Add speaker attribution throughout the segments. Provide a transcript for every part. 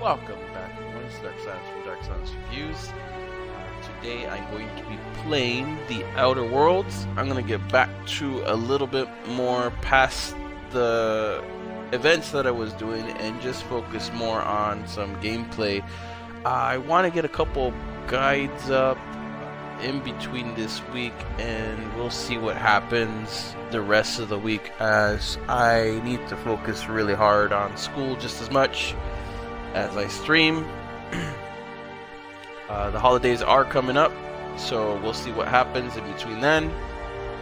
Speaker 1: Welcome back, everyone. It's Dark Silence from Dark Silence Reviews. Today I'm going to be playing The Outer Worlds. I'm going to get back to a little bit more past the events that I was doing and just focus more on some gameplay. I want to get a couple guides up in between this week, and we'll see what happens the rest of the week, as I need to focus really hard on school just as much as I stream. The holidays are coming up, so we'll see what happens in between then,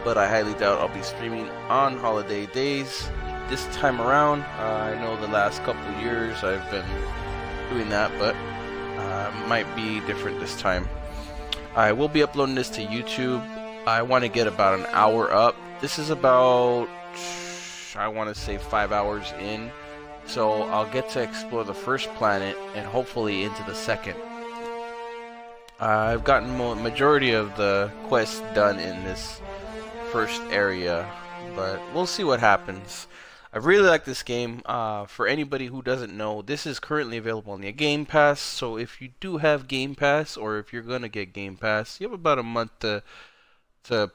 Speaker 1: but I highly doubt I'll be streaming on holiday days this time around. I know the last couple years I've been doing that, but might be different this time. I will be uploading this to YouTube. I want to get about an hour up. This is about, I want to say, 5 hours in. So I'll get to explore the first planet and hopefully into the second. I've gotten majority of the quests done in this first area, but we'll see what happens. I really like this game. For anybody who doesn't know, this is currently available on the Game Pass. So if you do have Game Pass, or if you're gonna get Game Pass, you have about a month to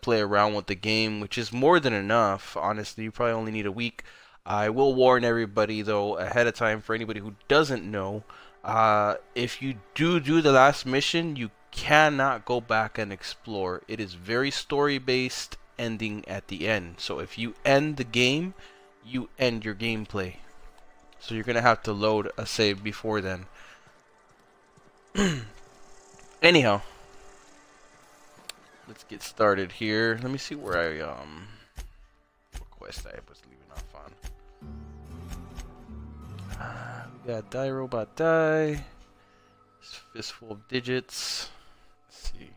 Speaker 1: play around with the game, which is more than enough. Honestly, you probably only need a week. I will warn everybody, though, ahead of time, for anybody who doesn't know, if you do the last mission, you cannot go back and explore. It is very story-based, ending at the end. So if you end the game, you end your gameplay. So you're going to have to load a save before then. Anyhow, let's get started here. Let me see where I, what quest I was leaving off on. We got Die Robot Die. Fistful of Digits. Let's see.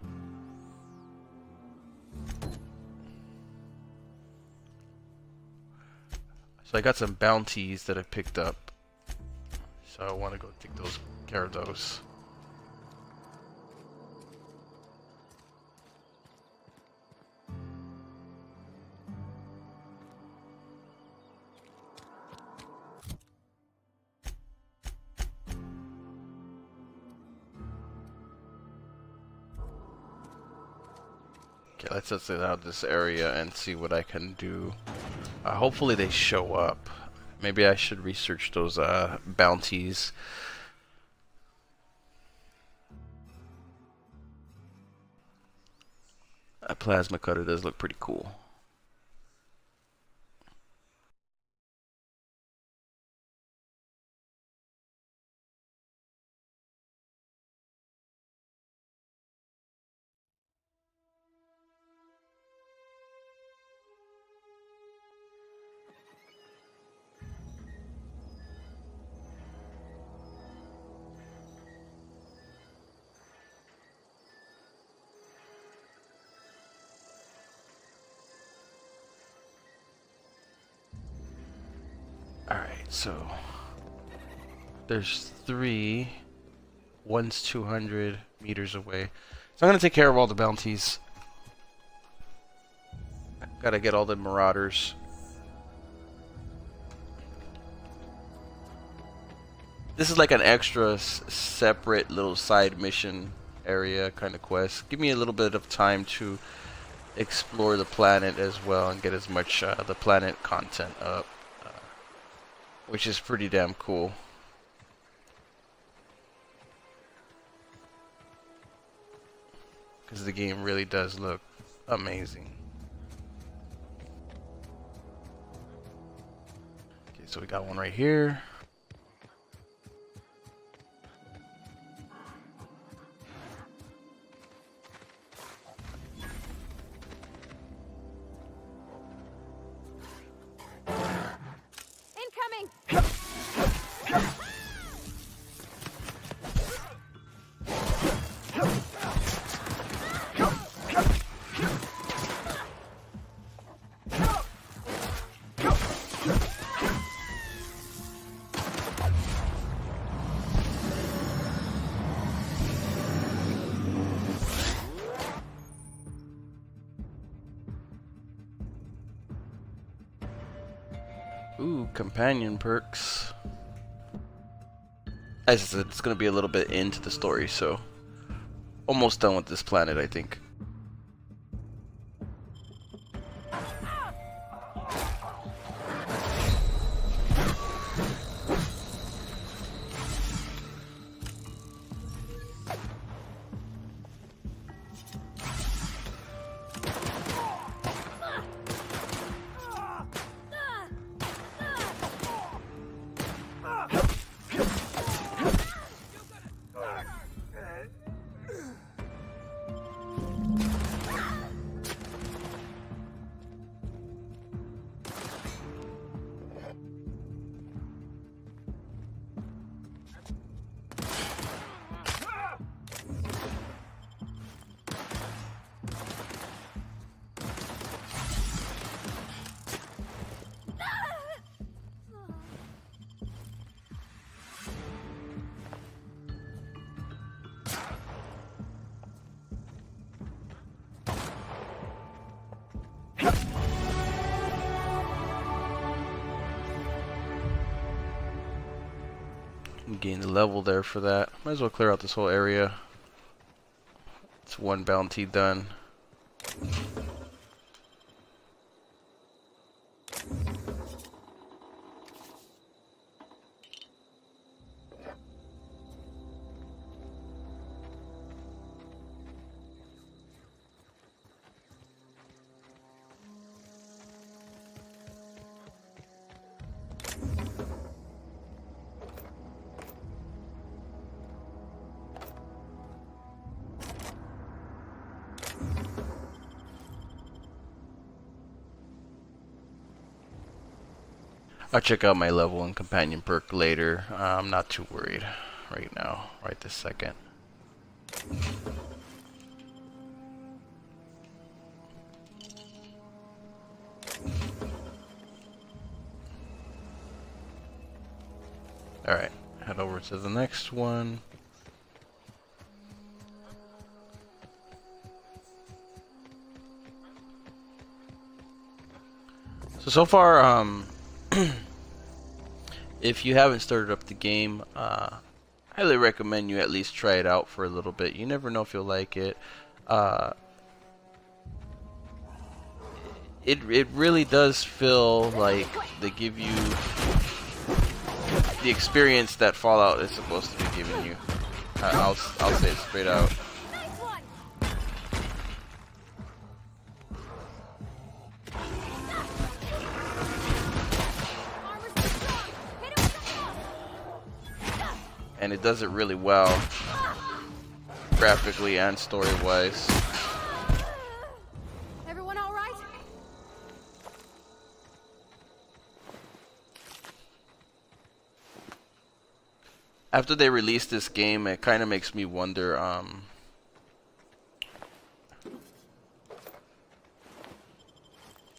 Speaker 1: So I got some bounties that I picked up. So I want to go take care of those. Okay, let's just get out this area and see what I can do. Hopefully they show up. Maybe I should research those bounties. A plasma cutter does look pretty cool. Alright, so there's 3. One's 200 meters away. So I'm gonna take care of all the bounties. Gotta get all the marauders. This is like an extra separate little side mission area kind of quest. Give me a little bit of time to explore the planet as well and get as much the planet content up. Which is pretty damn cool. Because the game really does look amazing. Okay, so we got one right here. Ooh, companion perks. As I said, it's going to be a little bit into the story, so almost done with this planet, I think. Gain the level there for that. Might as well clear out this whole area. It's one bounty done. I'll check out my level and companion perk later. I'm not too worried right now, right this second. Alright, head over to the next one. So far, if you haven't started up the game, highly recommend you at least try it out for a little bit. You never know if you'll like it. It really does feel like they give you the experience that Fallout is supposed to be giving you. I'll say it straight out. And it does it really well, graphically and story-wise.
Speaker 2: Everyone all right?
Speaker 1: After they released this game, it kind of makes me wonder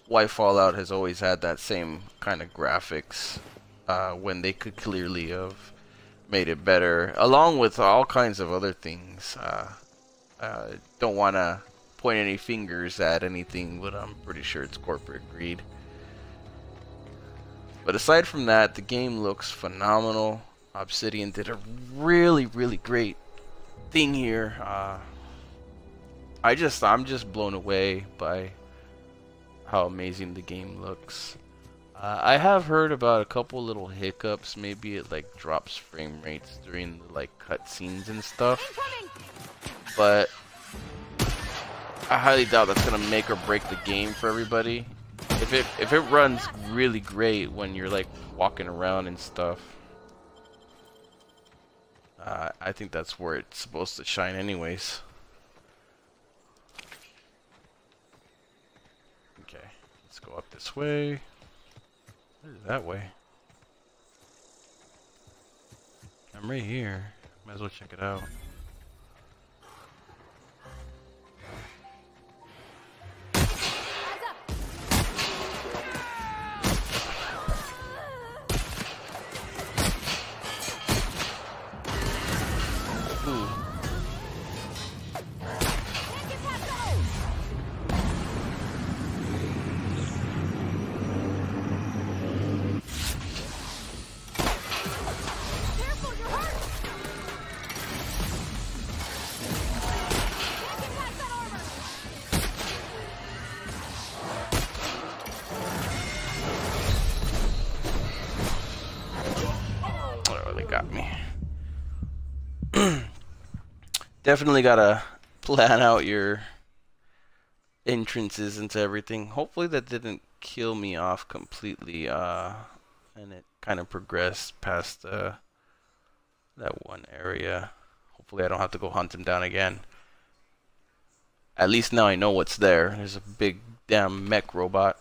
Speaker 1: why Fallout has always had that same kind of graphics when they could clearly have made it better, along with all kinds of other things. Don't want to point any fingers at anything, but I'm pretty sure it's corporate greed. But aside from that, the game looks phenomenal. Obsidian did a really great thing here. I'm just blown away by how amazing the game looks. I have heard about a couple little hiccups. Maybe it like drops frame rates during the like cutscenes and stuff. But I highly doubt that's gonna make or break the game for everybody. If it runs really great when you're like walking around and stuff, I think that's where it's supposed to shine anyways. Okay, let's go up this way. That way. I'm right here. Might as well check it out. Ooh. got me. Definitely gotta plan out your entrances into everything. Hopefully that didn't kill me off completely, and it kind of progressed past that one area. Hopefully I don't have to go hunt him down again. At least now I know what's there. There's a big damn mech robot.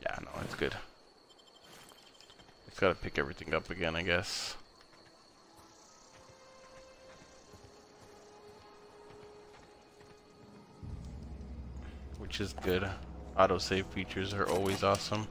Speaker 1: Yeah, no, it's good. It's gotta pick everything up again, I guess. Which is good. Autosave features are always awesome.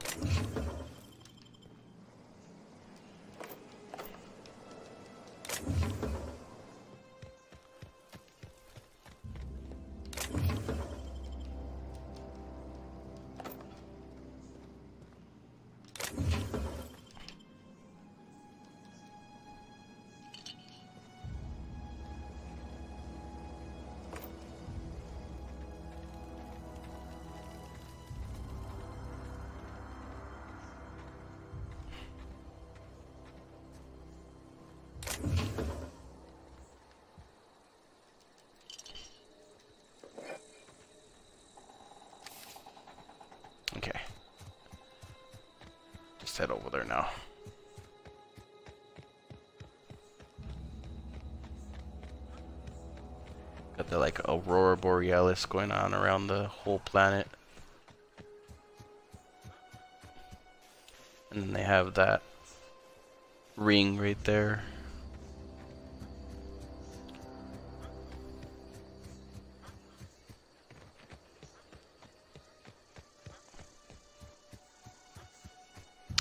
Speaker 1: Okay. Just head over there now. Got the like Aurora Borealis going on around the whole planet. And then they have that ring right there.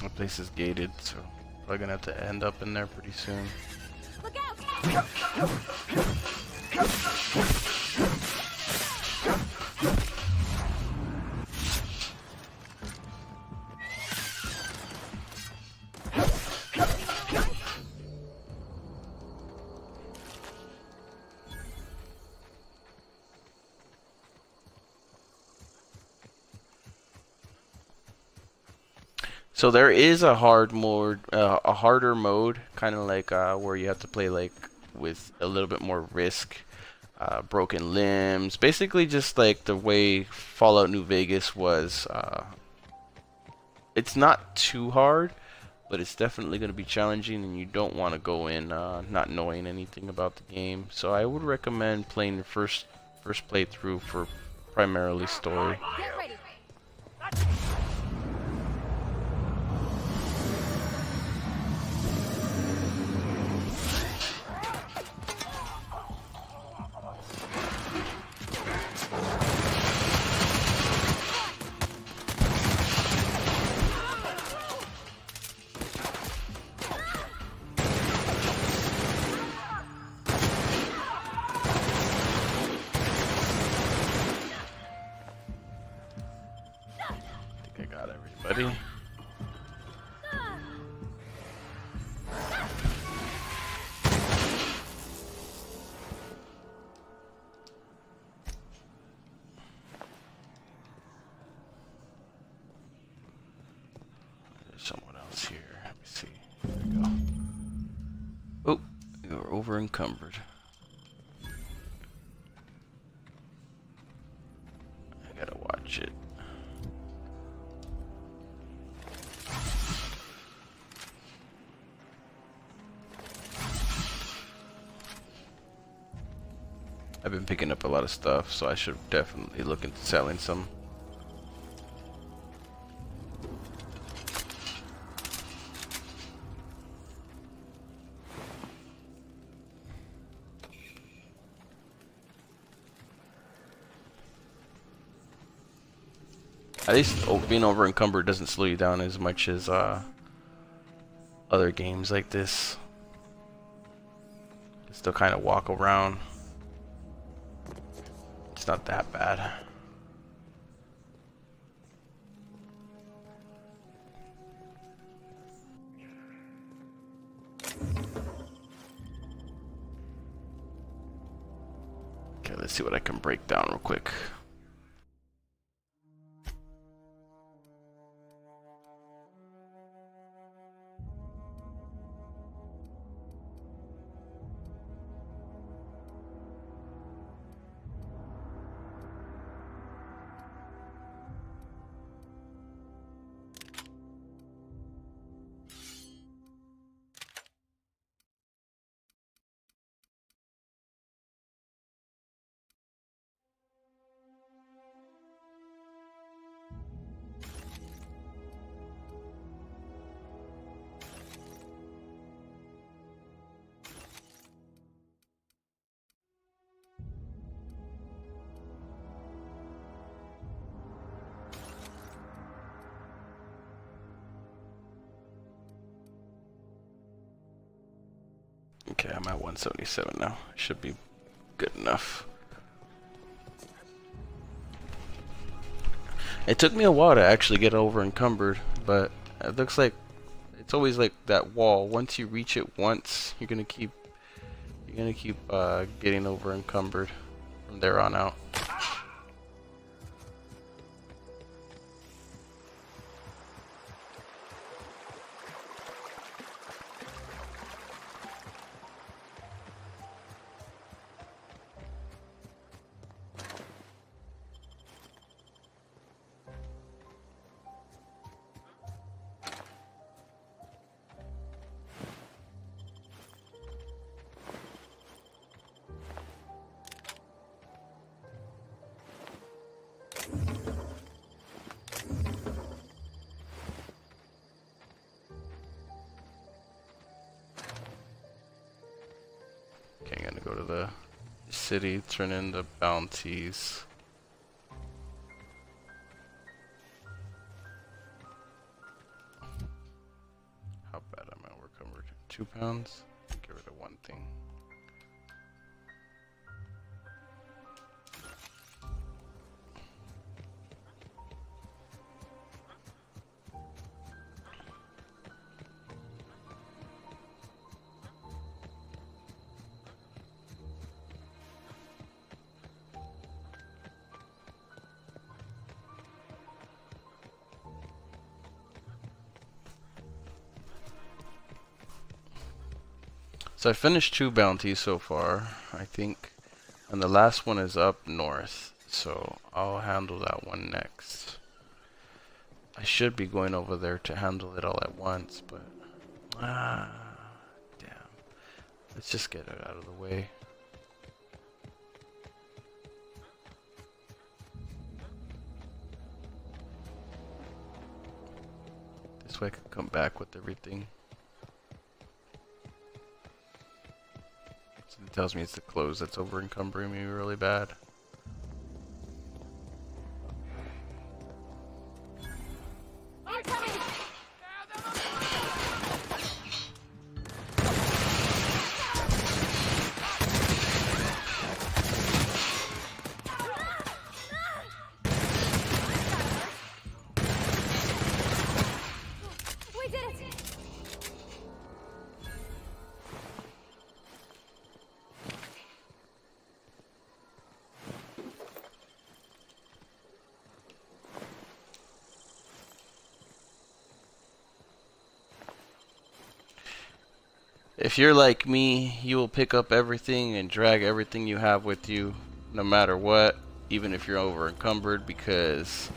Speaker 1: The place is gated, so probably gonna have to end up in there pretty soon.
Speaker 2: Look out!
Speaker 1: So there is a hard mode, a harder mode, kind of like where you have to play like with a little bit more risk, broken limbs, basically just like the way Fallout New Vegas was. It's not too hard, but it's definitely going to be challenging, and you don't want to go in not knowing anything about the game. So I would recommend playing the first playthrough for primarily story.
Speaker 2: Get ready.
Speaker 1: I think I got everybody. There's someone else here. Let me see. There we go. Oh, you're over encumbered. I gotta watch it. I've been picking up a lot of stuff, so I should definitely look into selling some. At least being over encumbered doesn't slow you down as much as other games like this. You can still kind of walk around. It's not that bad. Okay, let's see what I can break down real quick. I'm at 177 now. Should be good enough. It took me a while to actually get over encumbered, but it looks like it's always like that wall. Once you reach it once, you're gonna keep getting over encumbered from there on out. Okay, I'm gonna go to the city, turn in the bounties. How bad am I overcumbered? 2 pounds? Get rid of one thing. So I finished 2 bounties so far, I think, and the last one is up north, so I'll handle that one next. I should be going over there to handle it all at once, but damn. Let's just get it out of the way. This way I can come back with everything. It tells me it's the clothes that's over encumbering me really bad.
Speaker 2: We did it!
Speaker 1: If you're like me, you will pick up everything and drag everything you have with you, no matter what, even if you're over encumbered, because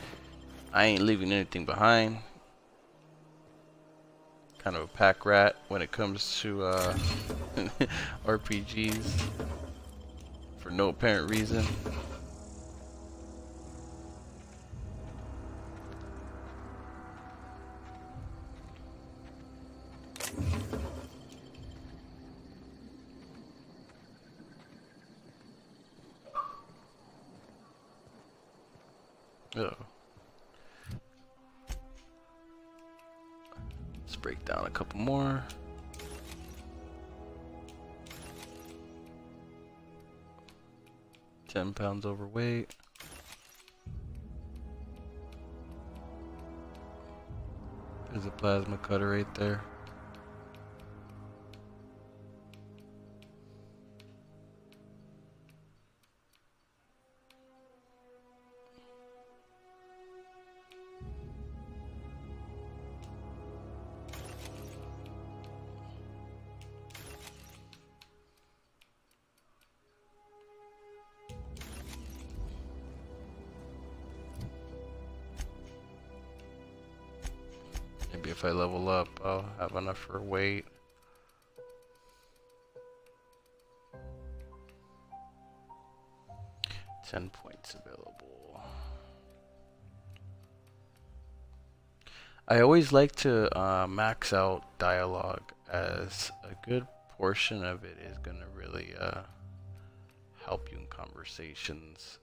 Speaker 1: I ain't leaving anything behind. Kind of a pack rat when it comes to RPGs, for no apparent reason. Oh. Let's break down a couple more. £10 overweight. There's a plasma cutter right there. Maybe if I level up, I'll have enough for weight. $10 points available. I always like to max out dialogue, as a good portion of it is going to really help you in conversations.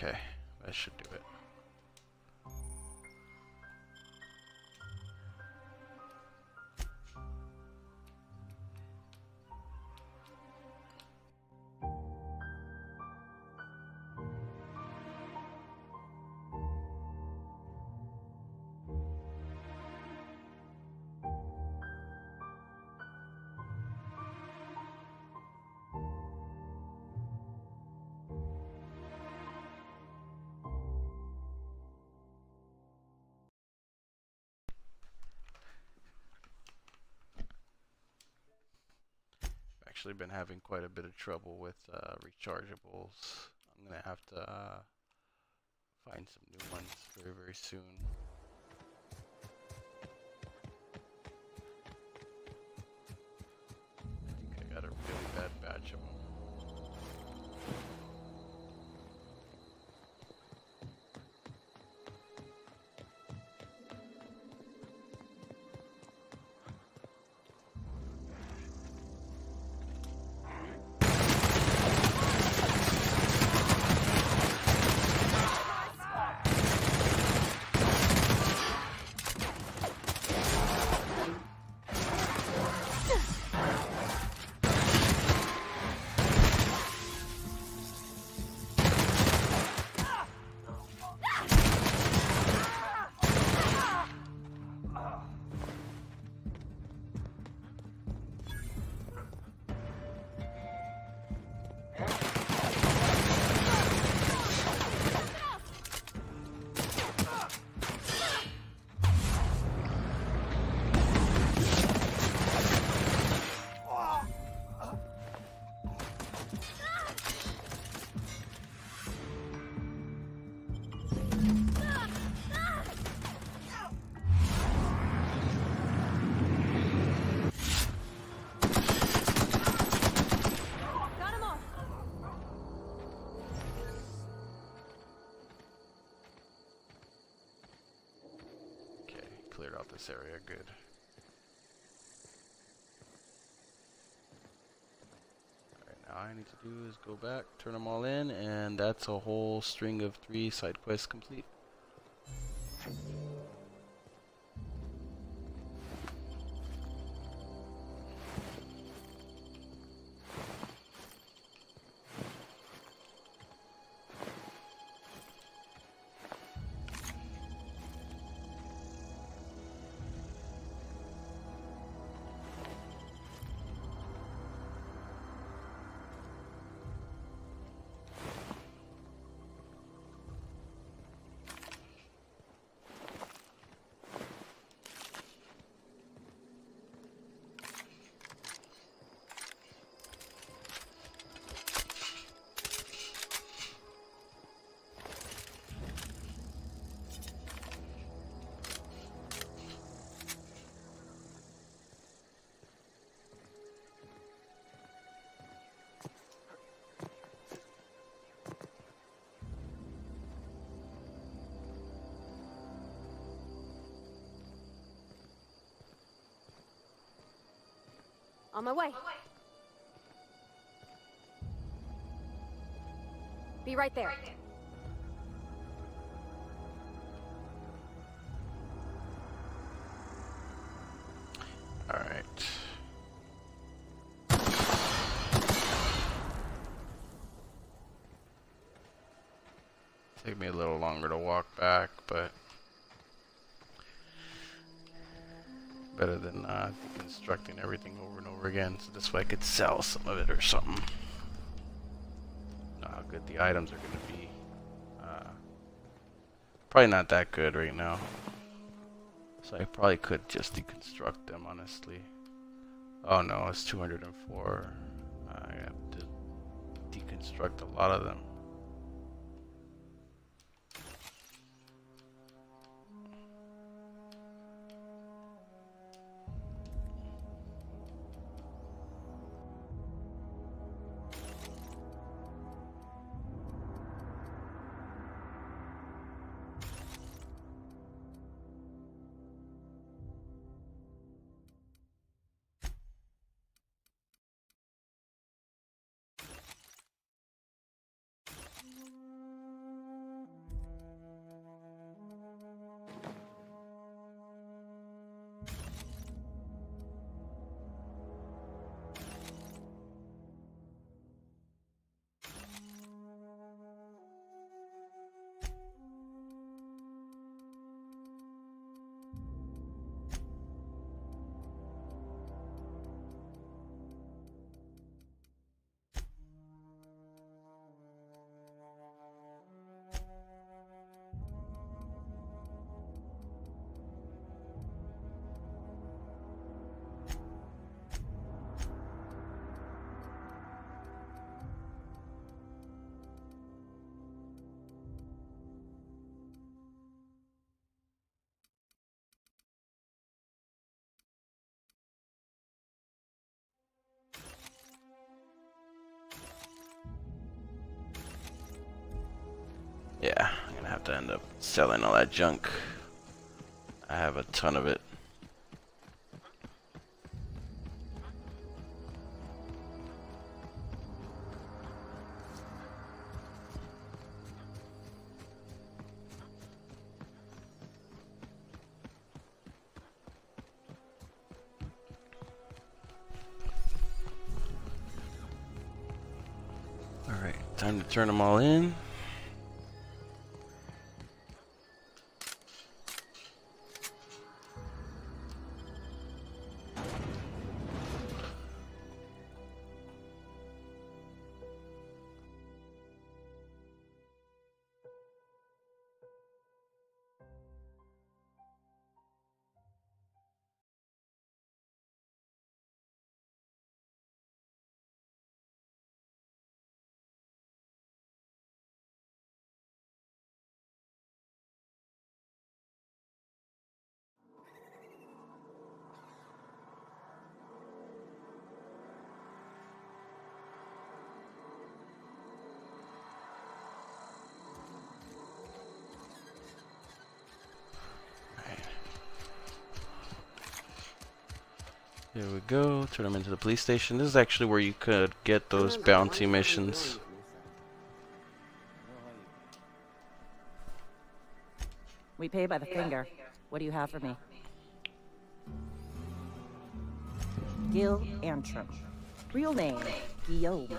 Speaker 1: Okay, that should do it. Actually been having quite a bit of trouble with rechargeables. I'm gonna have to find some new ones very soon. I think I got a really bad batch of them. Cleared out this area, good. Alright, now all I need to do is go back, turn them all in, and that's a whole string of 3 side quests complete.
Speaker 2: On my way. Be right there.
Speaker 1: All right. Take me a little longer to walk back, but better than deconstructing everything over and over again. So this way I could sell some of it or something. Know how good the items are going to be. Probably not that good right now. So I probably could just deconstruct them, honestly. Oh no, it's 204. I have to deconstruct a lot of them. Yeah, I'm gonna have to end up selling all that junk. I have a ton of it. Alright, time to turn them all in. Here we go, turn them into the police station. This is actually where you could get those bounty missions.
Speaker 3: We pay by the finger. What do you have for me? Gil Antrim. Real name, Guillaume.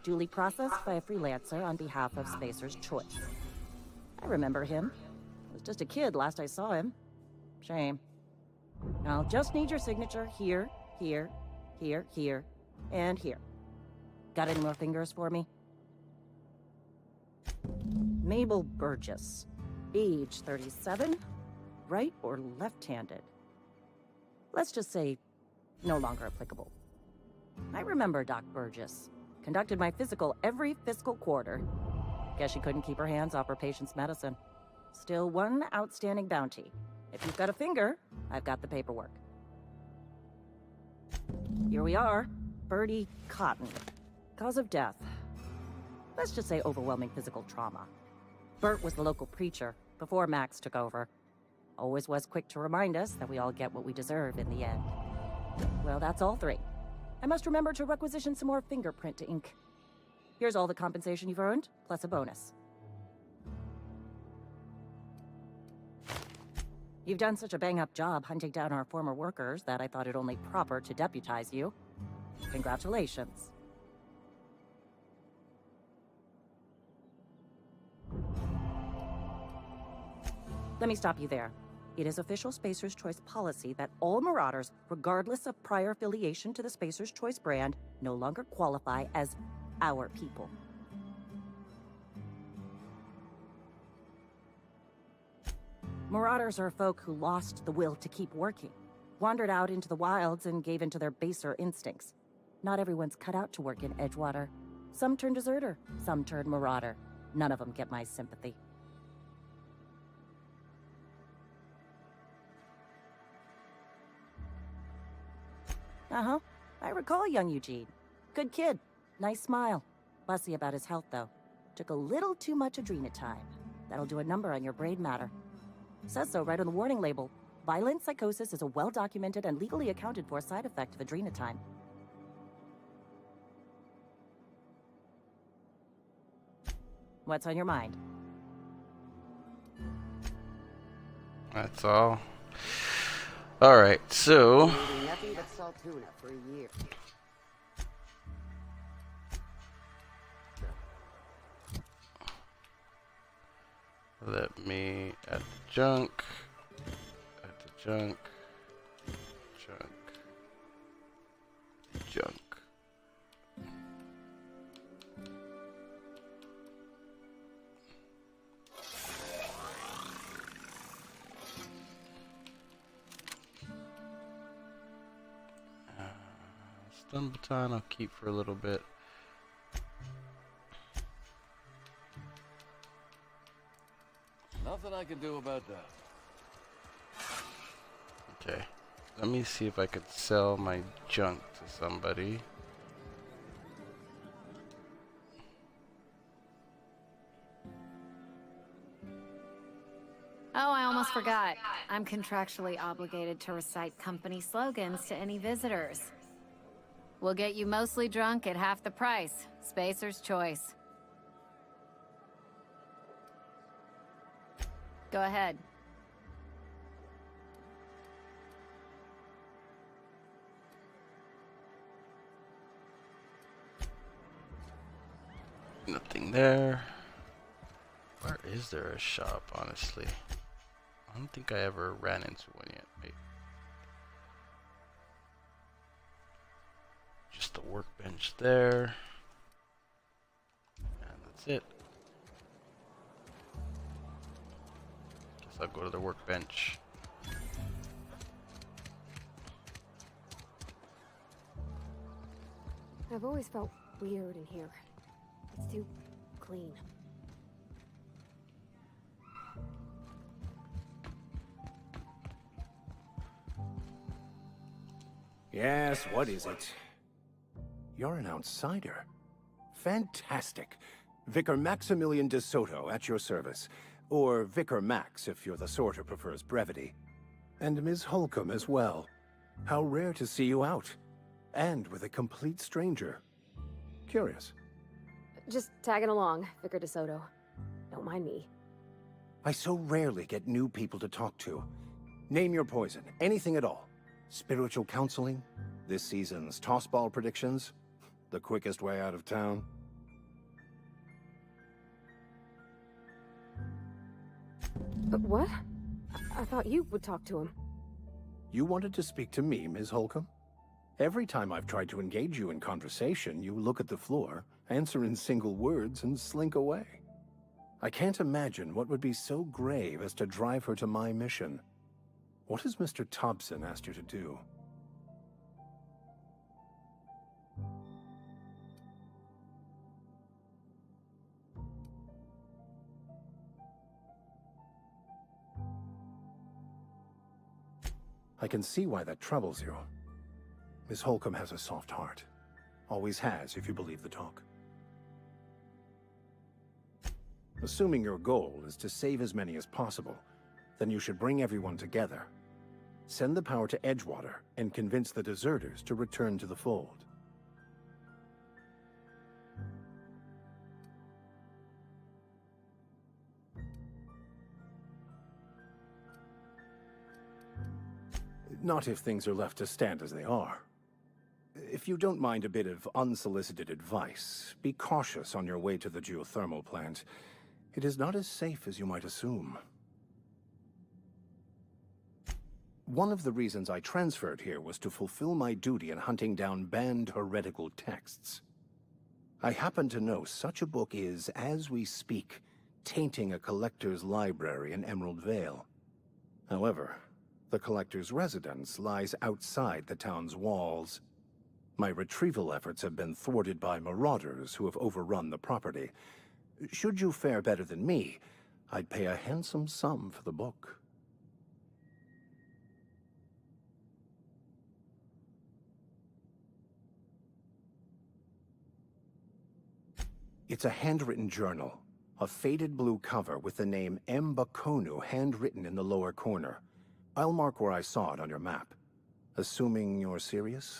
Speaker 3: Duly processed by a freelancer on behalf of Spacer's Choice. I remember him. I was just a kid last I saw him. Shame. I'll just need your signature here, here, here, here, and here. Got any more fingers for me? Mabel Burgess. Age 37. Right or left-handed? Let's just say no longer applicable. I remember Doc Burgess. Conducted my physical every fiscal quarter. Guess she couldn't keep her hands off her patient's medicine. Still one outstanding bounty. If you've got a finger, I've got the paperwork. Here we are. Bertie Cotton. Cause of death. Let's just say overwhelming physical trauma. Bert was the local preacher before Max took over. Always was quick to remind us that we all get what we deserve in the end. Well, that's all three. I must remember to requisition some more fingerprint to ink. Here's all the compensation you've earned, plus a bonus. You've done such a bang-up job hunting down our former workers that I thought it only proper to deputize you. Congratulations. Let me stop you there. It is official Spacer's Choice policy that all Marauders, regardless of prior affiliation to the Spacer's Choice brand, no longer qualify as our people. Marauders are folk who lost the will to keep working, wandered out into the wilds and gave into their baser instincts. Not everyone's cut out to work in Edgewater. Some turn deserter, some turn marauder. None of them get my sympathy. Uh-huh. I recall young Eugene. Good kid. Nice smile. Fussy about his health, though. Took a little too much adrenatime. That'll do a number on your brain matter. Says so right on the warning label. Violent psychosis is a well-documented and legally accounted for side effect of adrenatime. What's on your mind?
Speaker 1: That's all. Alright, so
Speaker 4: Nothing but salt tuna for a year.
Speaker 1: let me add the junk, add the junk, junk, junk. Stun baton I'll keep for a little bit.
Speaker 5: Nothing I can do about that.
Speaker 1: Okay, let me see if I could sell my junk to somebody.
Speaker 5: Oh, I almost forgot. I'm contractually obligated to recite company slogans to any visitors. We'll get you mostly drunk at half the price. Spacer's choice. Go ahead.
Speaker 1: Nothing there. Where is there a shop, honestly? I don't think I ever ran into one yet. Wait. Just the workbench there. And that's it. Guess I'll go to the workbench.
Speaker 2: I've always felt weird in here. It's too clean.
Speaker 6: Yes, what is it? You're an outsider. Fantastic. Vicar Maximilian de Soto at your service. Or Vicar Max if you're the sort who prefers brevity. And Ms. Holcomb as well. How rare to see you out. And with a complete stranger. Curious.
Speaker 2: Just tagging along, Vicar DeSoto. Don't mind me.
Speaker 6: I so rarely get new people to talk to. Name your poison, anything at all. Spiritual counseling? This season's tossball predictions? The quickest way out of town?
Speaker 2: What? I thought you would talk to him.
Speaker 6: You wanted to speak to me, Ms. Holcomb? Every time I've tried to engage you in conversation, you look at the floor, answer in single words, and slink away. I can't imagine what would be so grave as to drive her to my mission. What has Mr. Thompson asked you to do? I can see why that troubles you. Miss Holcomb has a soft heart. Always has, if you believe the talk. Assuming your goal is to save as many as possible, then you should bring everyone together. Send the power to Edgewater and convince the deserters to return to the fold. Not if things are left to stand as they are. If you don't mind a bit of unsolicited advice, be cautious on your way to the geothermal plant. It is not as safe as you might assume. One of the reasons I transferred here was to fulfill my duty in hunting down banned heretical texts. I happen to know such a book is, as we speak, tainting a collector's library in Emerald Vale. However, the collector's residence lies outside the town's walls. My retrieval efforts have been thwarted by marauders who have overrun the property. Should you fare better than me, I'd pay a handsome sum for the book. It's a handwritten journal, a faded blue cover with the name M. Bakonu handwritten in the lower corner. I'll mark where I saw it on your map. Assuming you're serious?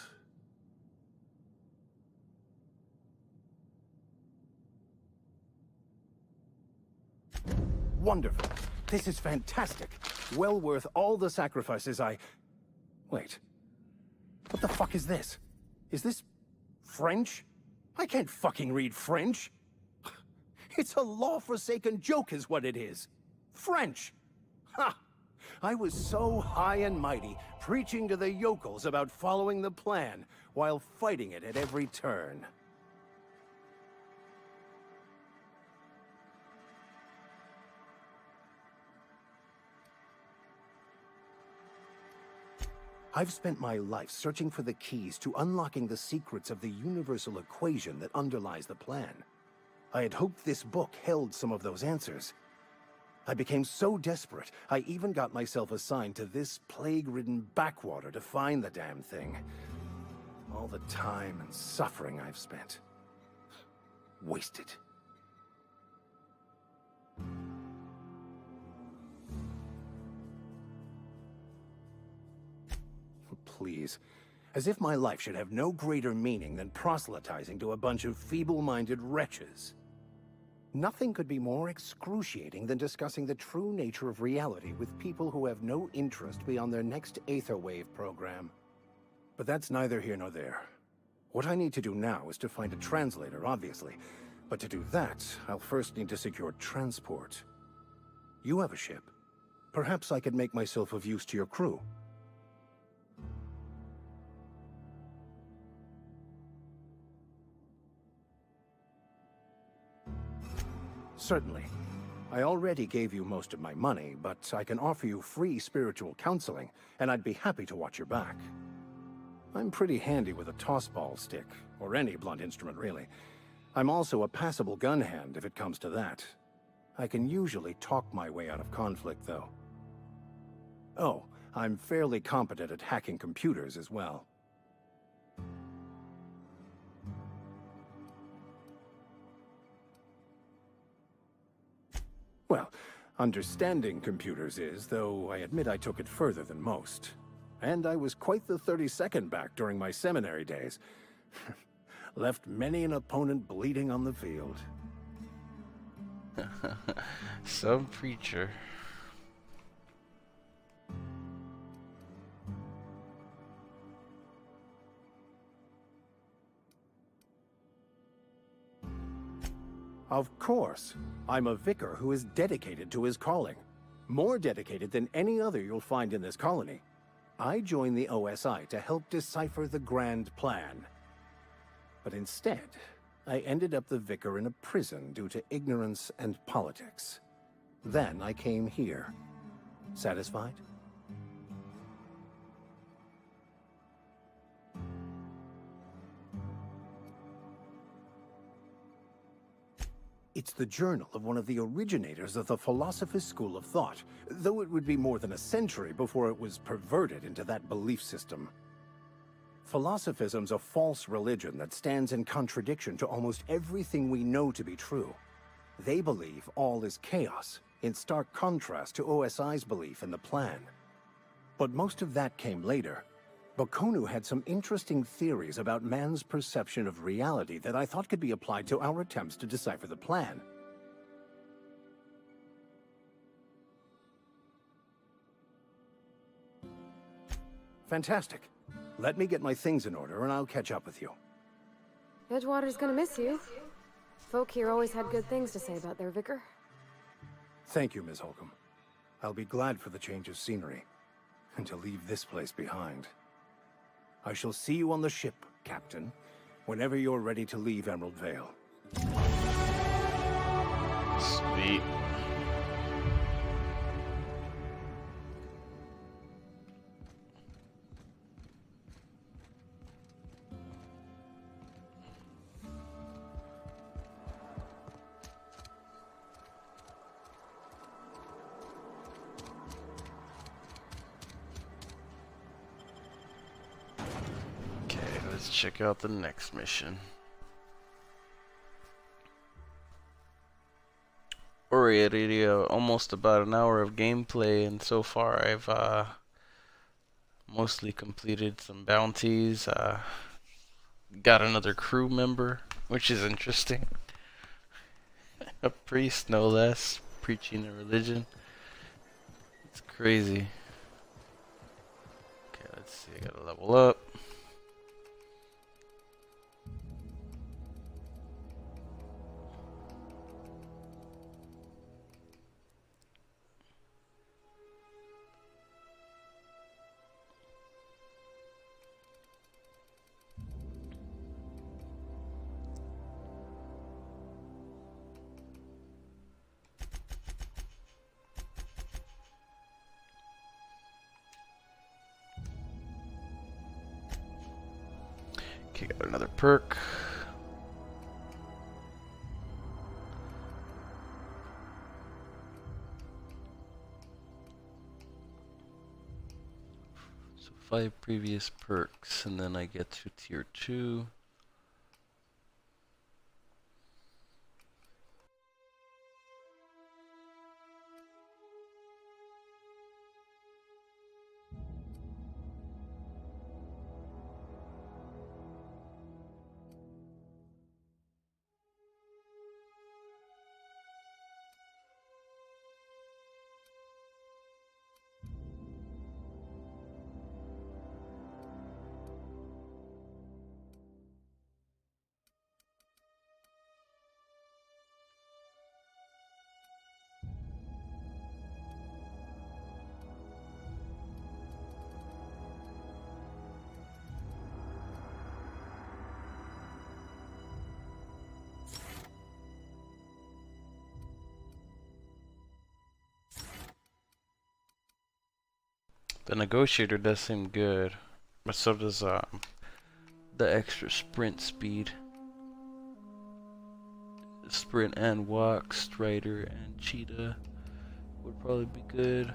Speaker 6: Wonderful. This is fantastic. Well worth all the sacrifices I... Wait. What the fuck is this? Is this... French? I can't fucking read French. It's a law-forsaken joke is what it is. French! Ha! I was so high and mighty, preaching to the yokels about following the plan, while fighting it at every turn. I've spent my life searching for the keys to unlocking the secrets of the universal equation that underlies the plan. I had hoped this book held some of those answers. I became so desperate, I even got myself assigned to this plague-ridden backwater to find the damn thing. All the time and suffering I've spent. Wasted. please. As if my life should have no greater meaning than proselytizing to a bunch of feeble-minded wretches. Nothing could be more excruciating than discussing the true nature of reality with people who have no interest beyond their next Aetherwave program. But that's neither here nor there. What I need to do now is to find a translator, obviously. But to do that, I'll first need to secure transport. You have a ship. Perhaps I could make myself of use to your crew. Certainly. I already gave you most of my money, but I can offer you free spiritual counseling, and I'd be happy to watch your back. I'm pretty handy with a tossball stick, or any blunt instrument really. I'm also a passable gun hand if it comes to that. I can usually talk my way out of conflict, though. Oh, I'm fairly competent at hacking computers as well. Well, understanding computers is, though I admit I took it further than most. And I was quite the 32nd back during my seminary days. Left many an opponent bleeding on the field.
Speaker 1: Some preacher.
Speaker 6: Of course. I'm a vicar who is dedicated to his calling. More dedicated than any other you'll find in this colony. I joined the OSI to help decipher the grand plan. But instead, I ended up the vicar in a prison due to ignorance and politics. Then I came here. Satisfied? It's the journal of one of the originators of the Philosopher's School of Thought, though it would be more than a century before it was perverted into that belief system. Philosophism's a false religion that stands in contradiction to almost everything we know to be true. They believe all is chaos, in stark contrast to OSI's belief in the plan. But most of that came later. Bokonu had some interesting theories about man's perception of reality that I thought could be applied to our attempts to decipher the plan. Fantastic. Let me get my things in order and I'll catch up with you.
Speaker 2: Edgewater's gonna miss you. Folk here always had good things to say about their vicar.
Speaker 6: Thank you, Ms. Holcomb. I'll be glad for the change of scenery, and to leave this place behind. I shall see you on the ship, Captain, whenever you're ready to leave Emerald Vale.
Speaker 1: Sweet. Let's check out the next mission. Already almost about an hour of gameplay, and so far I've mostly completed some bounties. Got another crew member, which is interesting. A priest, no less, preaching a religion. It's crazy. Okay, let's see. I gotta level up. Okay, got another perk. So 5 previous perks, and then I get to tier 2. The negotiator does seem good, but so does the extra sprint speed. Sprint and walk, Strider and Cheetah would probably be good.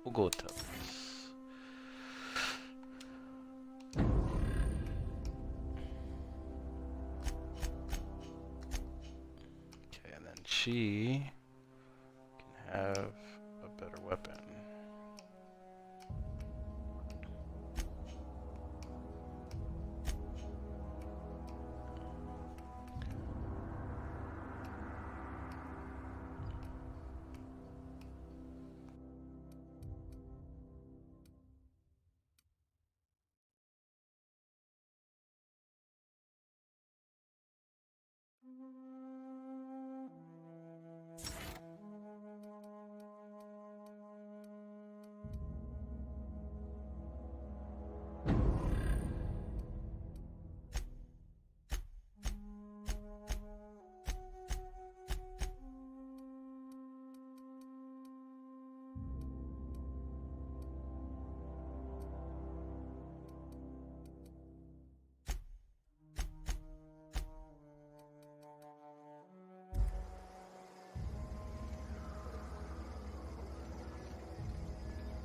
Speaker 1: We'll go with toughness. Okay, and then she can have a better weapon.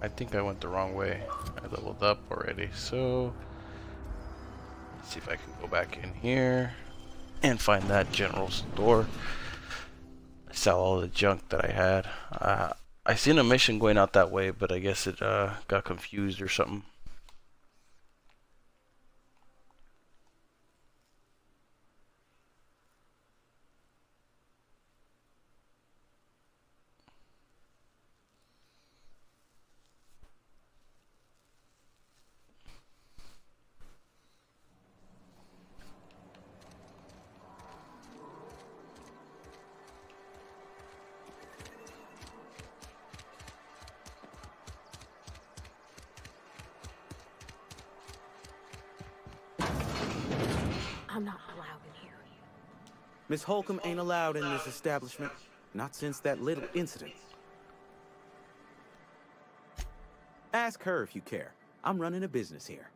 Speaker 1: I think I went the wrong way. I leveled up already, so let's see if I can go back in here and find that general store. Sell all the junk that I had. I seen a mission going out that way, but I guess it got confused or something.
Speaker 2: I'm not allowed in here.
Speaker 7: Miss Holcomb ain't allowed in this establishment. Not since that little incident. Ask her if you care. I'm running a business here.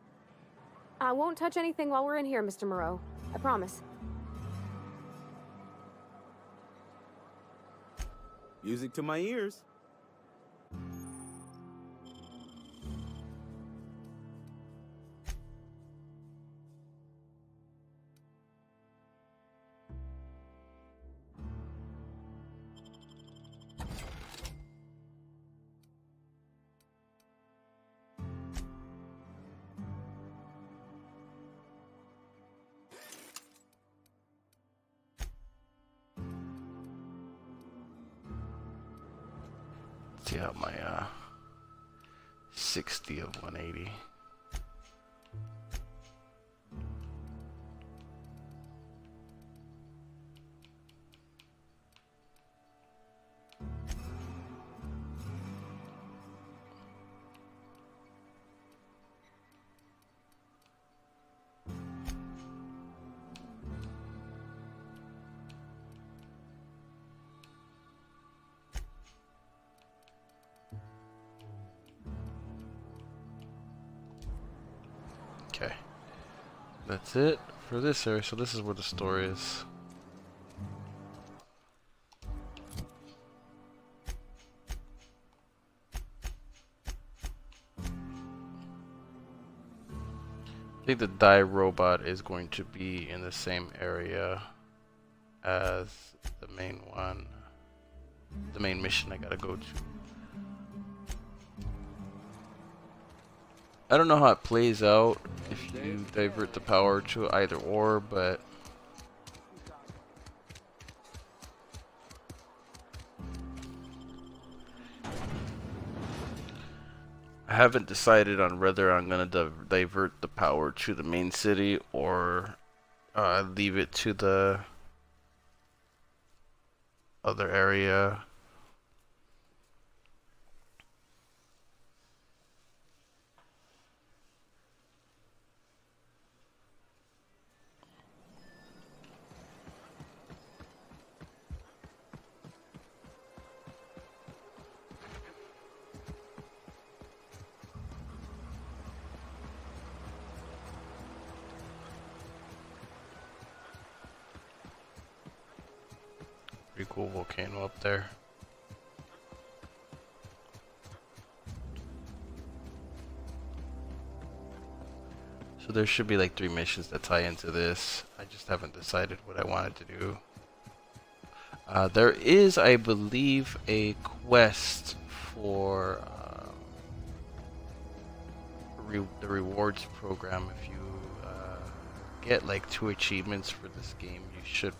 Speaker 2: I won't touch anything while we're in here, Mr. Moreau. I promise.
Speaker 7: Music to my ears.
Speaker 1: See how my 60 of 180. Okay, that's it for this area. So this is where the store is. I think the die robot is going to be in the same area as the main one, the main mission I gotta go to. I don't know how it plays out if you divert the power to either or, but I haven't decided on whether I'm gonna divert the power to the main city or leave it to the other area. Pretty cool volcano up there. So there should be like 3 missions that tie into this. I just haven't decided what I wanted to do. There is, I believe, a quest for the rewards program. If you get like 2 achievements for this game, you should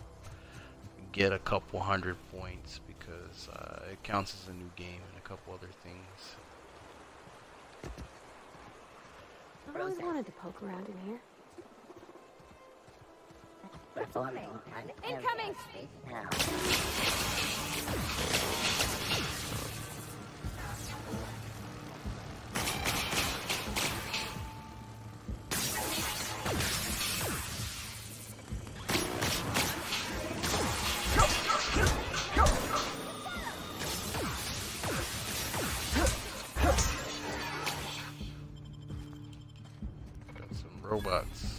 Speaker 1: get a couple hundred points because it counts as a new game and a couple other things.
Speaker 2: I always wanted to poke around in here.
Speaker 4: Performing an
Speaker 5: Incoming!
Speaker 4: now.
Speaker 1: Got some robots.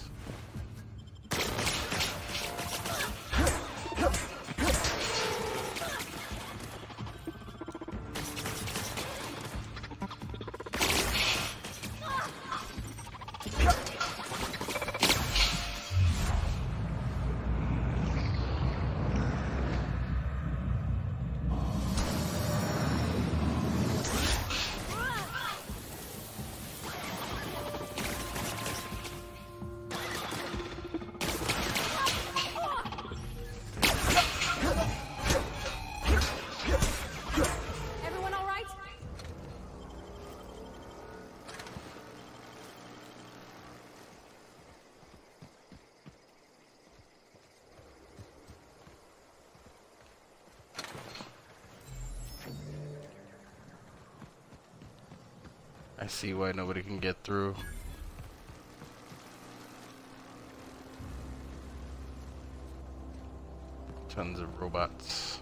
Speaker 2: Everyone all right?
Speaker 1: I see why nobody can get through. Tons of robots.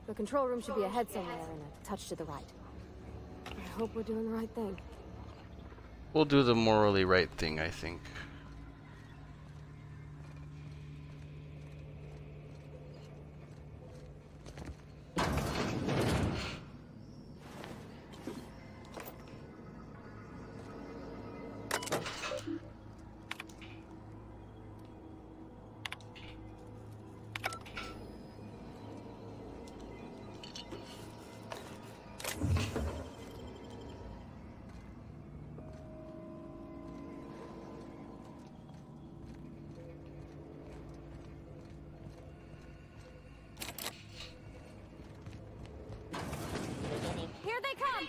Speaker 2: The control room should be ahead somewhere and a touch to the right. I hope we're doing the right thing.
Speaker 1: We'll do the morally right thing, I think.
Speaker 5: Here they come!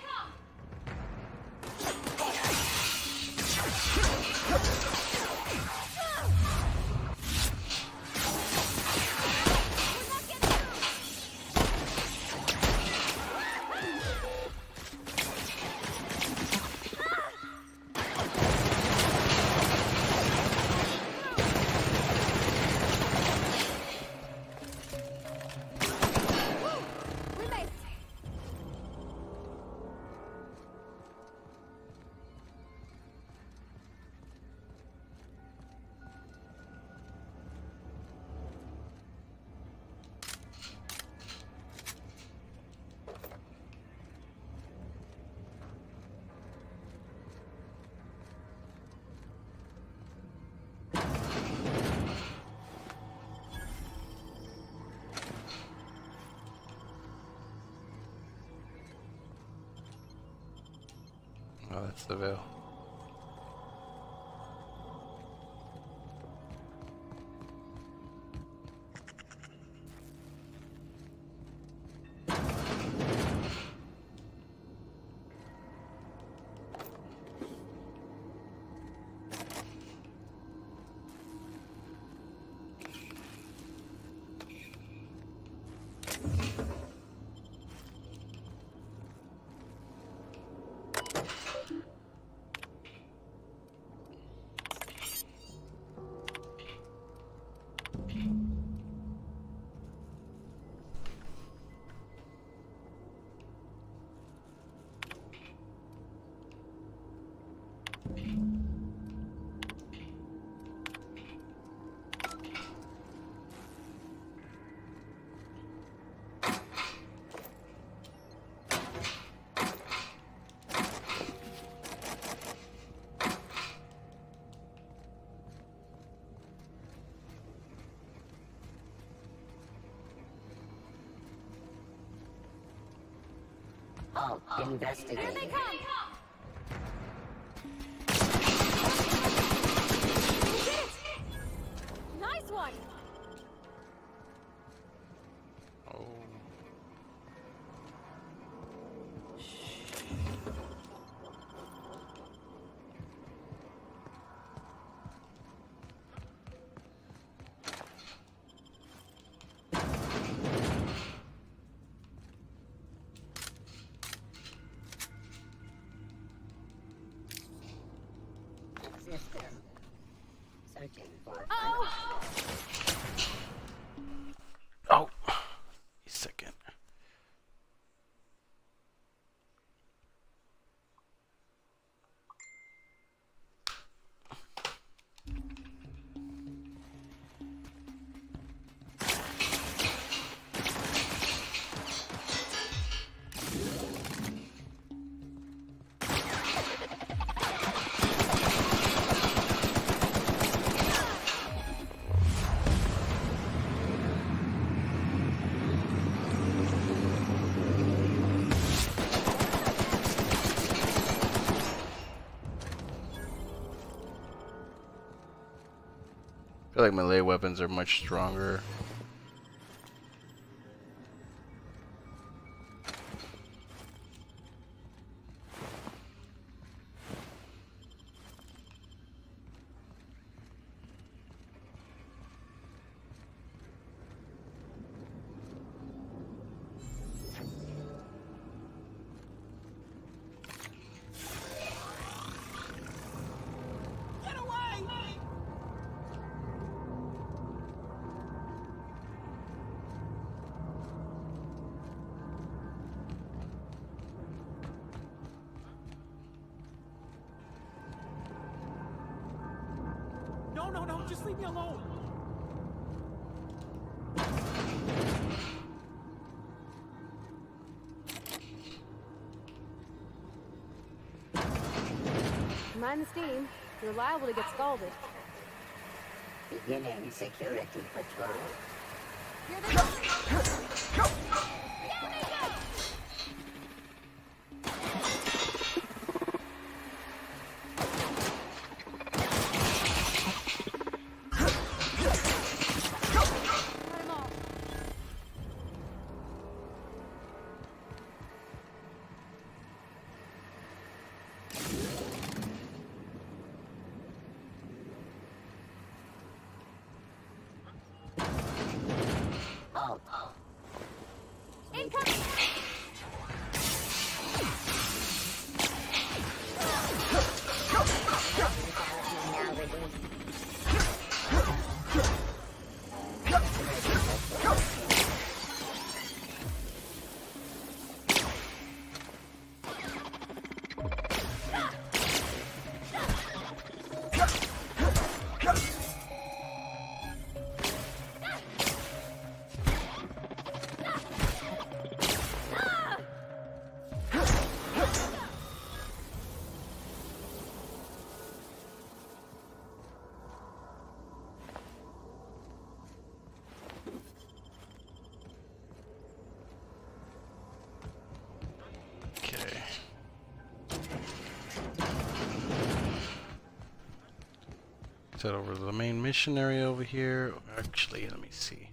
Speaker 5: We made it!
Speaker 1: Oh, that's the veil.
Speaker 4: Halt, investigate.
Speaker 2: Here they come! You did it! Nice one!
Speaker 1: Oh.
Speaker 4: System. Searching for...
Speaker 2: Oh!
Speaker 1: Oh. A second. I feel like melee weapons are much stronger.
Speaker 7: No, just leave me alone.
Speaker 2: Mind the steam. You're liable to get scalded.
Speaker 4: Beginning security patrol.
Speaker 2: Here they come! Here they go! Cut 'em off.
Speaker 4: Halt.
Speaker 2: Incoming!
Speaker 4: Now ready.
Speaker 1: Okay. Head over to the main mission area over here. Actually, let me see.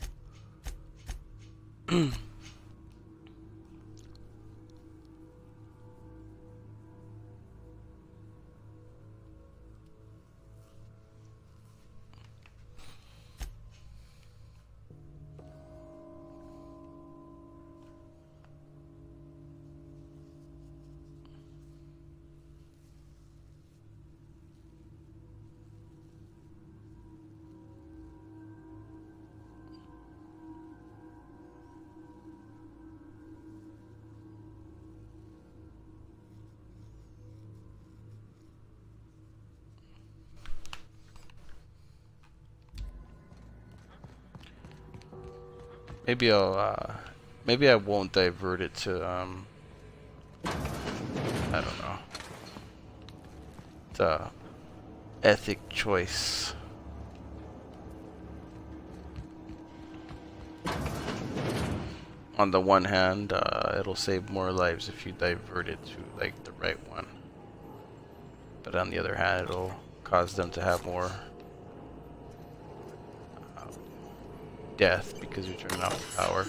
Speaker 1: Maybe maybe I won't divert it to, I don't know, the ethic choice. on the one hand, it'll save more lives if you divert it to like the right one. But on the other hand, it'll cause them to have more death because you're turning off the power.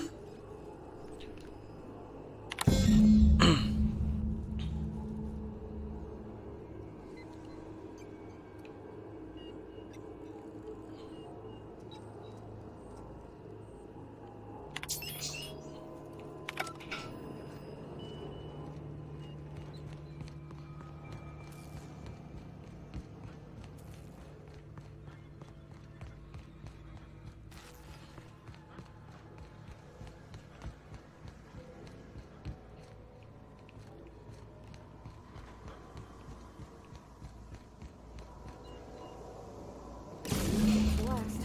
Speaker 2: Last.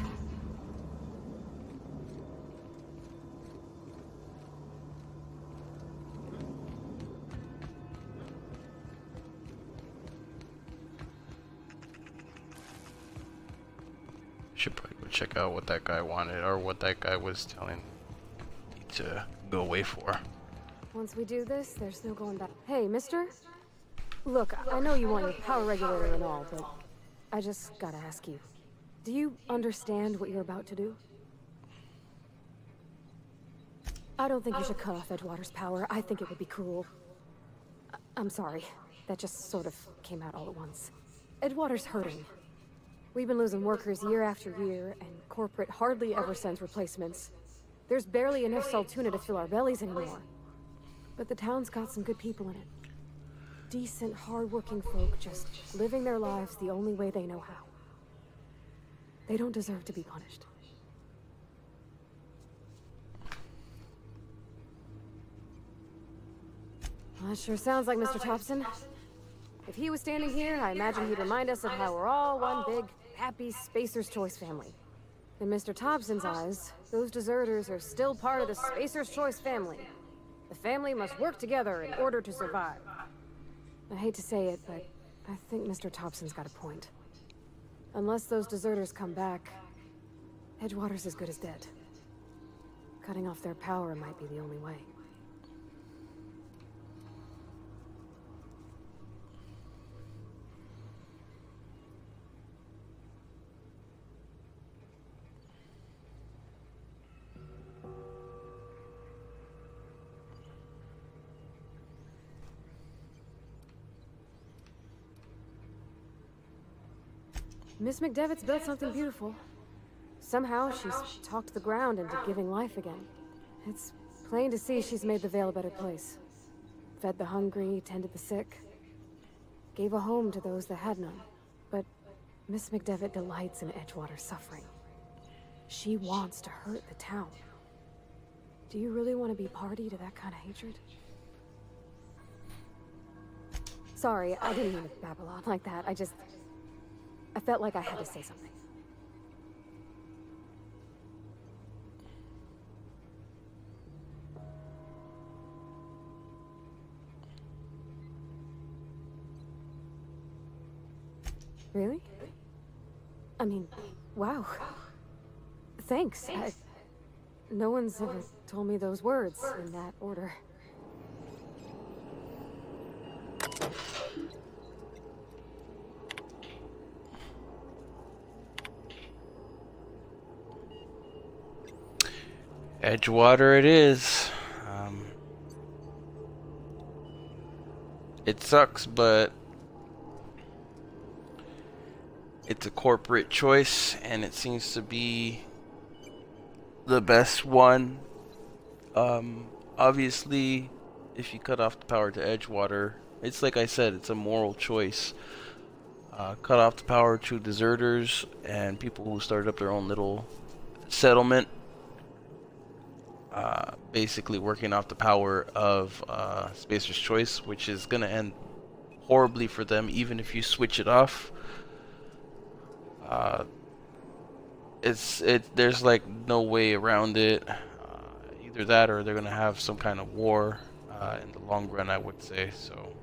Speaker 1: Should probably go check out what that guy wanted or what that guy was telling me to go away for.
Speaker 2: Once we do this, there's no going back. Hey, mister? Look, I know you want your power regulator and all, but I just gotta ask you. Do you understand what you're about to do? I don't think you should cut off Edgewater's power. I think it would be cruel. I'm sorry. That just sort of came out all at once. Edgewater's hurting. We've been losing workers year after year, and corporate hardly ever sends replacements. There's barely enough Saltuna to fill our bellies anymore. But the town's got some good people in it. Decent, hard-working folk just living their lives the only way they know how. They don't deserve to be punished. Well, that sure sounds like Mr. Thompson. If he was standing here, I imagine he'd remind us of how we're all one big, happy Spacer's Choice family. In Mr. Thompson's eyes, those deserters are still part of the Spacer's Choice family. The family must work together in order to survive. I hate to say it, but I think Mr. Thompson's got a point. Unless those deserters come back, Edgewater's as good as dead. Cutting off their power might be the only way. Miss McDevitt's built something beautiful. Somehow, she's talked the ground into giving life again. It's plain to see she's made the Vale a better place. Fed the hungry, tended the sick. Gave a home to those that had none. But Miss McDevitt delights in Edgewater's suffering. She wants to hurt the town. Do you really want to be party to that kind of hatred? Sorry, I didn't mean to babble on like that. I felt like I had to say something. Really? I mean, wow. Thanks. No one's ever told me those words in that order.
Speaker 1: Edgewater it is. It sucks, but it's a corporate choice, and it seems to be the best one. Obviously, if you cut off the power to Edgewater, it's like I said, it's a moral choice. Cut off the power to deserters and people who started up their own little settlement. Basically working off the power of Spacer's Choice, which is gonna end horribly for them even if you switch it off. There's like no way around it. Either that or they're gonna have some kind of war in the long run, I would say. So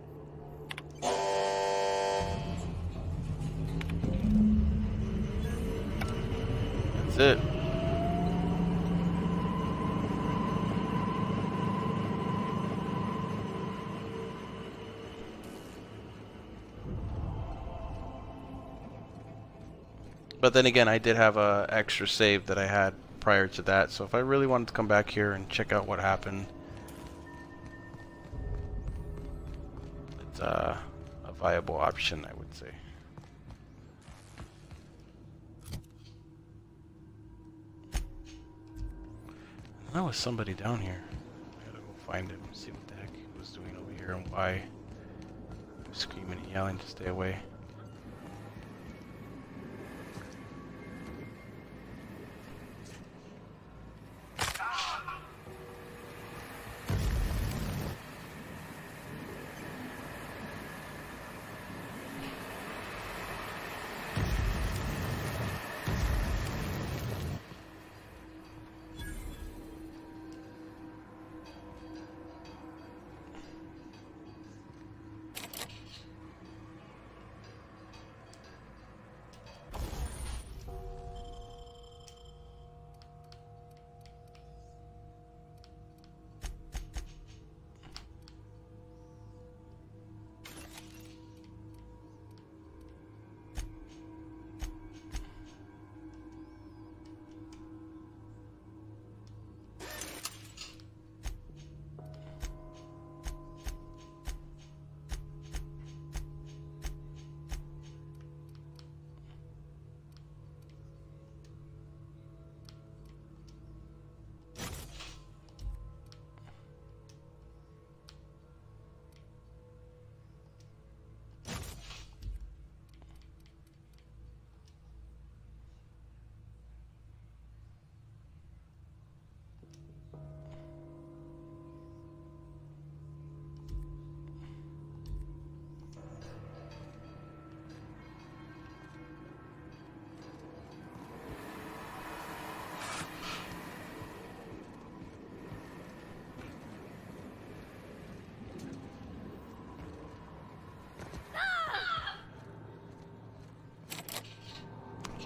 Speaker 1: that's it. But then again, I did have a extra save that I had prior to that, so if I really wanted to come back here and check out what happened, it's a viable option, I would say. There was somebody down here. I gotta go find him, see what the heck he was doing over here and why he was screaming and yelling to stay away.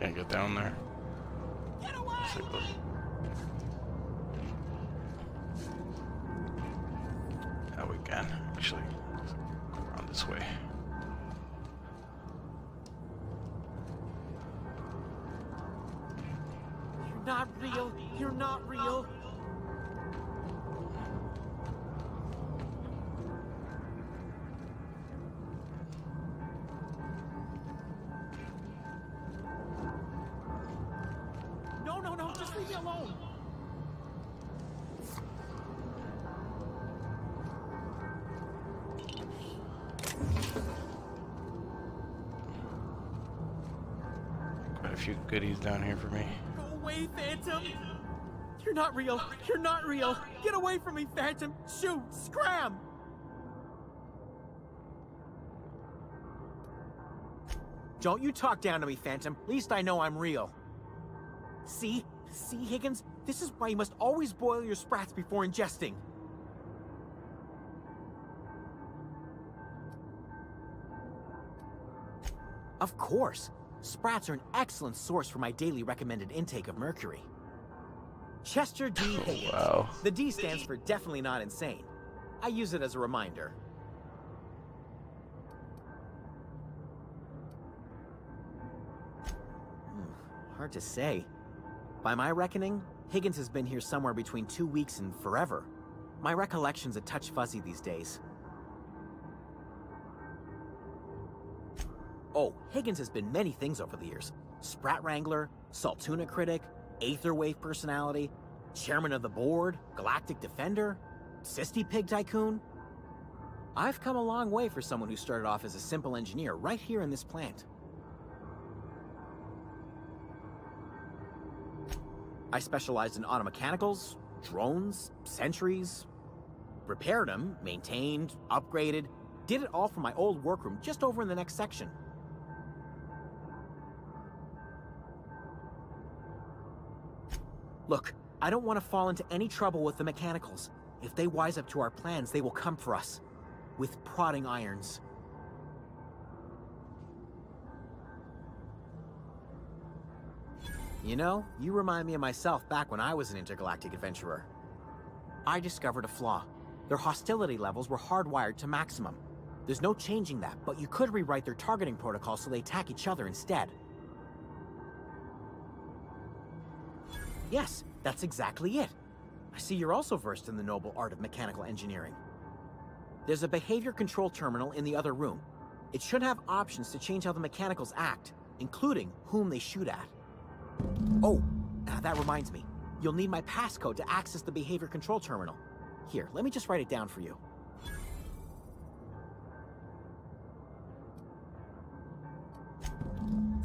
Speaker 1: Can't get down there.
Speaker 8: Get away!
Speaker 1: Now we can actually go around this way.
Speaker 8: You're not real. You're not real. No, just leave me alone.
Speaker 1: Quite a few goodies down here for me.
Speaker 8: Go away, Phantom. You're not real. You're not real. Get away from me, Phantom. Shoot, scram. Don't you talk down to me, Phantom. At least I know I'm real. See, Higgins? This is why you must always boil your sprats before ingesting. Of course. Sprats are an excellent source for my daily recommended intake of mercury. Chester D. Higgins.
Speaker 1: Wow.
Speaker 8: The D stands for definitely not insane. I use it as a reminder. Hard to say. By my reckoning, Higgins has been here somewhere between 2 weeks and forever. My recollection's a touch fuzzy these days. Oh, Higgins has been many things over the years. Sprat Wrangler, Saltuna critic, Aetherwave personality, chairman of the board, Galactic Defender, Sisty Pig Tycoon. I've come a long way for someone who started off as a simple engineer right here in this plant. I specialized in automechanicals, drones, sentries, repaired them, maintained, upgraded, did it all from my old workroom just over in the next section. Look, I don't want to fall into any trouble with the mechanicals. If they wise up to our plans, they will come for us. With prodding irons. You know, you remind me of myself back when I was an intergalactic adventurer. I discovered a flaw. Their hostility levels were hardwired to maximum. There's no changing that, but you could rewrite their targeting protocol so they attack each other instead. Yes, that's exactly it. I see you're also versed in the noble art of mechanical engineering. There's a behavior control terminal in the other room. It should have options to change how the mechanicals act, including whom they shoot at. Oh, that reminds me. You'll need my passcode to access the behavior control terminal. Here, let me just write it down for you.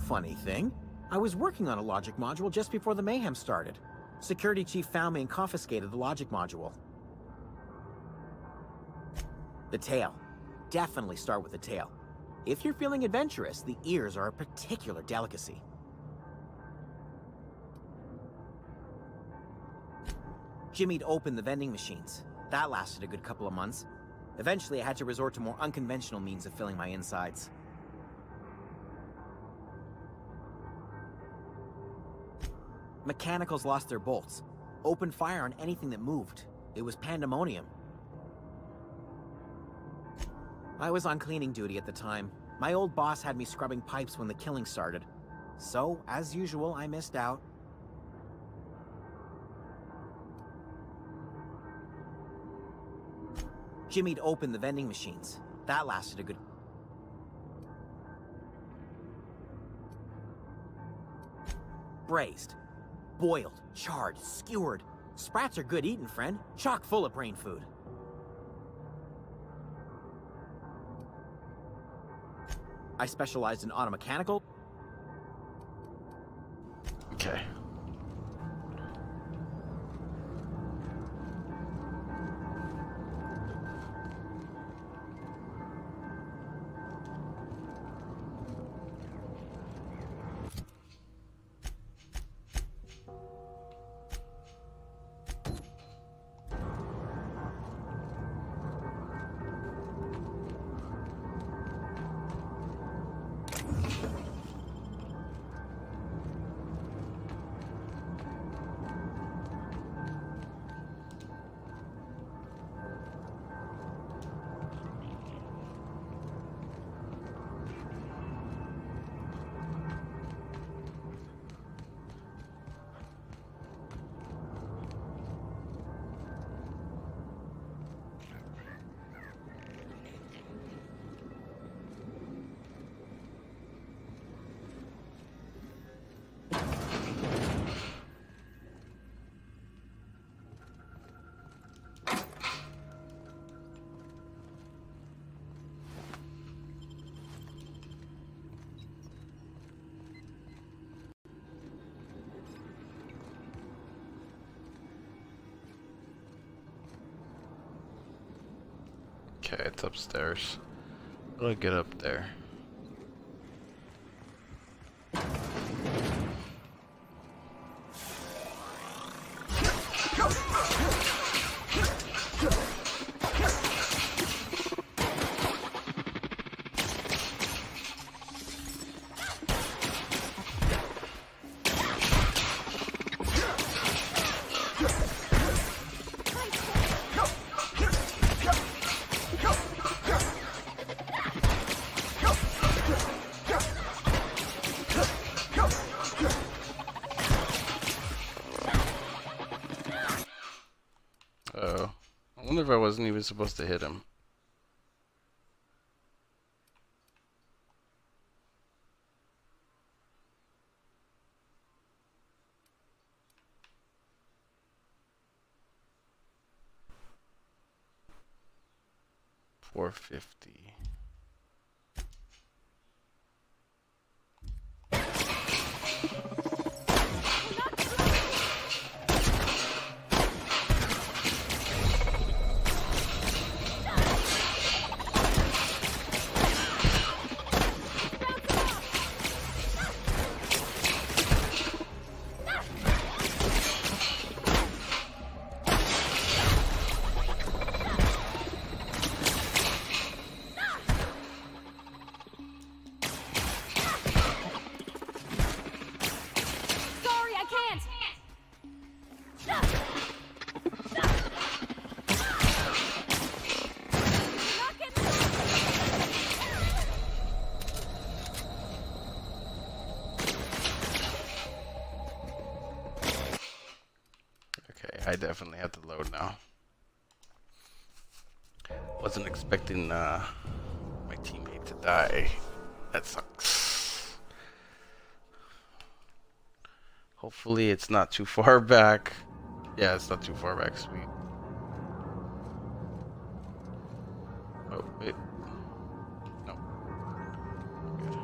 Speaker 8: Funny thing, I was working on a logic module just before the mayhem started. Security chief found me and confiscated the logic module. The tail. Definitely start with the tail. If you're feeling adventurous, the ears are a particular delicacy. Jimmy'd opened the vending machines. That lasted a good couple of months. Eventually, I had to resort to more unconventional means of filling my insides. Mechanicals lost their bolts. Opened fire on anything that moved. It was pandemonium. I was on cleaning duty at the time. My old boss had me scrubbing pipes when the killing started. So, as usual, I missed out. Jimmy'd opened the vending machines. That lasted a good... Braised. Boiled, charred, skewered. Sprats are good eating, friend. Chock full of brain food. I specialized in automechanical.
Speaker 1: Okay. Okay, it's upstairs. How do I get up there? Oh, I wonder if I wasn't even supposed to hit him. $450. definitely have to load now. Wasn't expecting my teammate to die. That sucks. Hopefully it's not too far back. Yeah, it's not too far back. Sweet. Oh, wait. No. Good.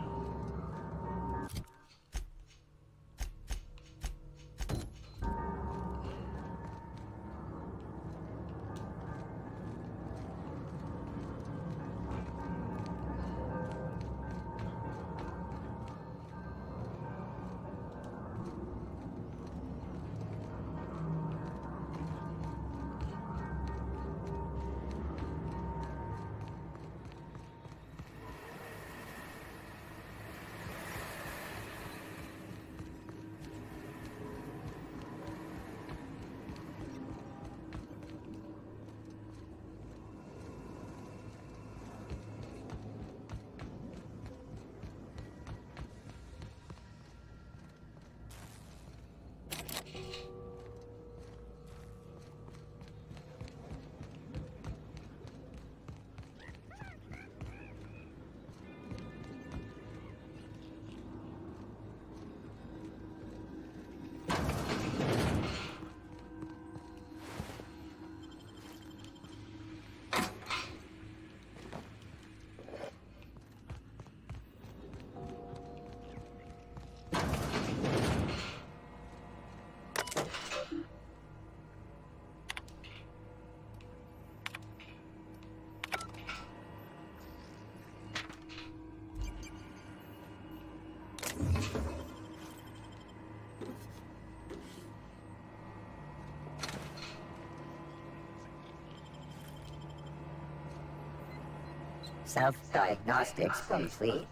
Speaker 4: Self-diagnostics complete.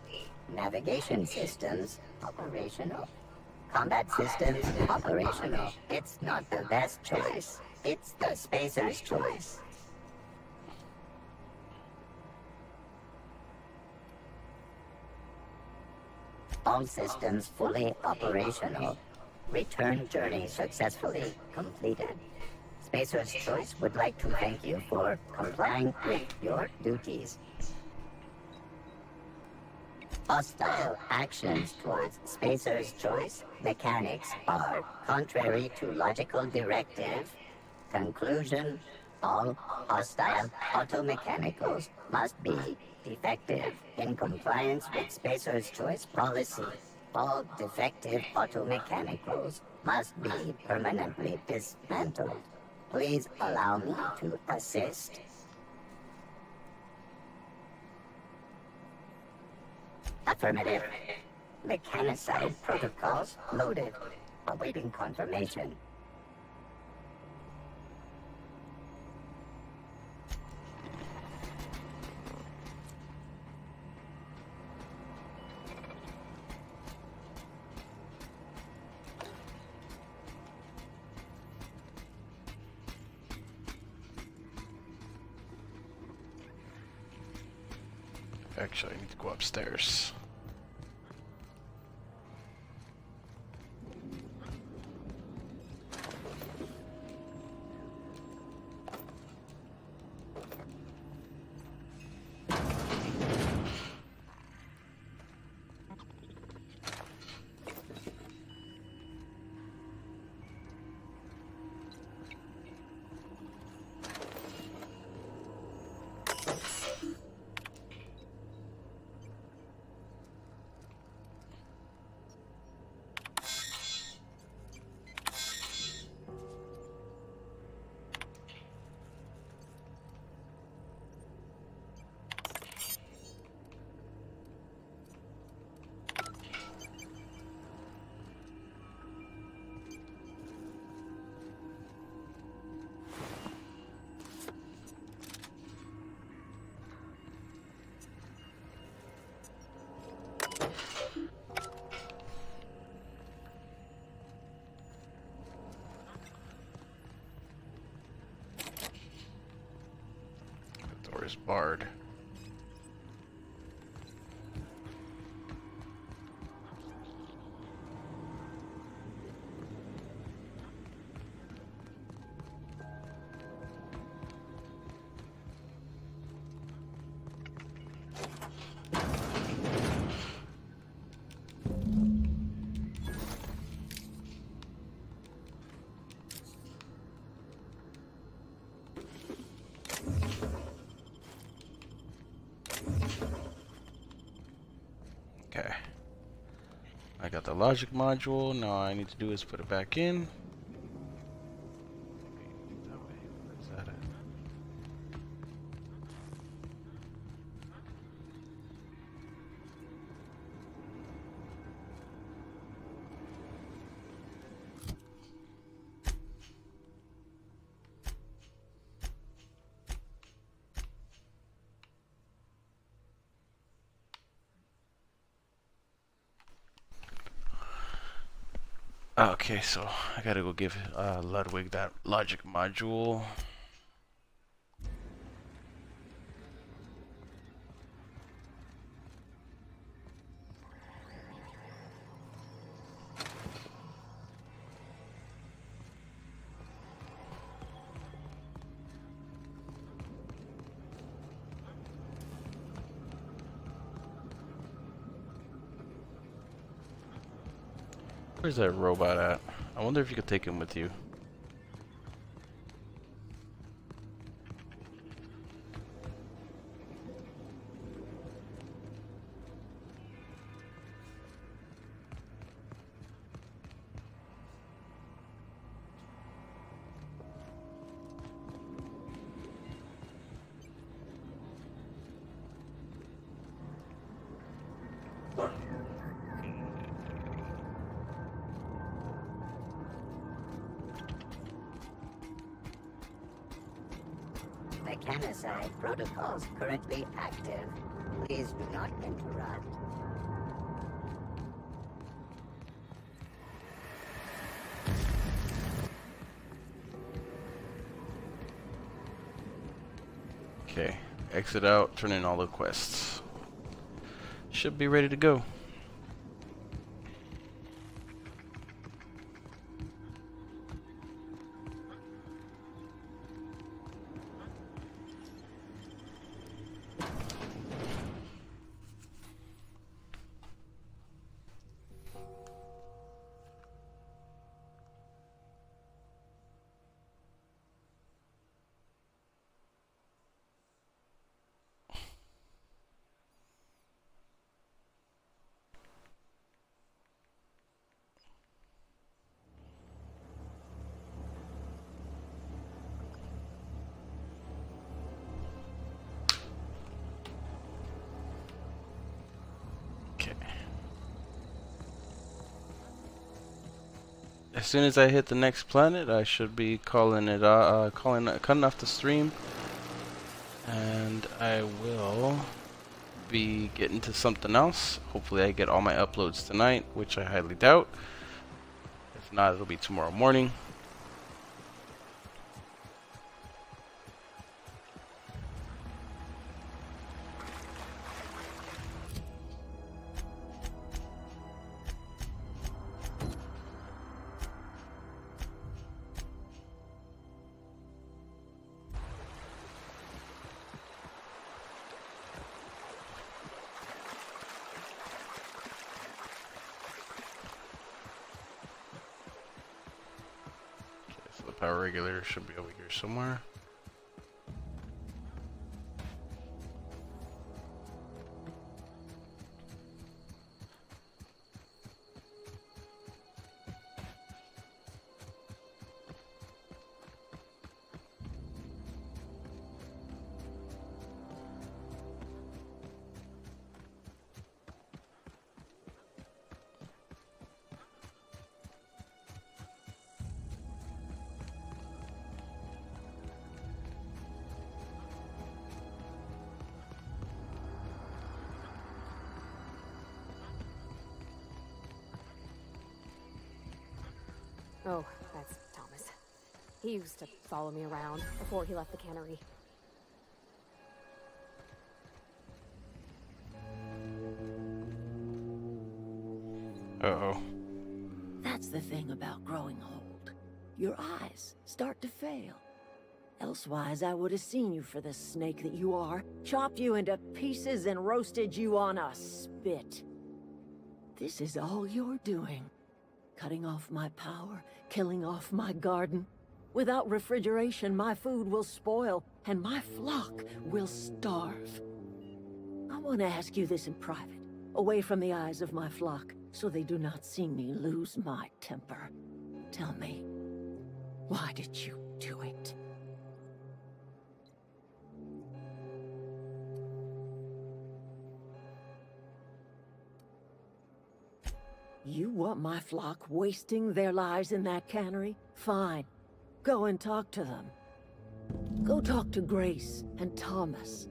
Speaker 4: Navigation systems operational. Combat systems operational. It's not the best choice. It's the spacer's choice. All systems fully operational. Return journey successfully completed. Spacer's Choice would like to thank you for complying with your duties. Hostile actions towards Spacer's Choice mechanics are contrary to logical directive. Conclusion: all hostile automechanicals must be defective in compliance with Spacer's Choice policy. All defective automechanicals must be permanently dismantled. Please allow me to assist. Affirmative. Mechanicide protocols loaded. Awaiting confirmation.
Speaker 1: Actually, I need to go upstairs. The door is barred. Okay. I got the logic module. Now all I need to do is put it back in. Where's that at? Okay, so I gotta go give Ludwig that logic module. Where's that robot at? I wonder if you could take him with you.
Speaker 4: Mechanicide protocols currently active. Please do not interrupt.
Speaker 1: Okay, exit out, turn in all the quests. Should be ready to go. As soon as I hit the next planet, I should be calling it cutting off the stream, and I will be getting to something else. Hopefully I get all my uploads tonight, which I highly doubt. If not, it'll be tomorrow morning. Power regulator should be over here somewhere.
Speaker 2: Oh, that's Thomas. He used to follow me around before he left the cannery.
Speaker 1: Uh-oh.
Speaker 3: That's the thing about growing old. Your eyes start to fail. Elsewise, I would have seen you for the snake that you are, chopped you into pieces and roasted you on a spit. This is all you're doing. Cutting off my power, killing off my garden. Without refrigeration, my food will spoil, and my flock will starve. I want to ask you this in private.
Speaker 9: away from the eyes of my flock, so they do not see me lose my temper. Tell me, why did you do it? You want my flock wasting their lives in that cannery? Fine. Go and talk to them. Go talk to Grace and Thomas.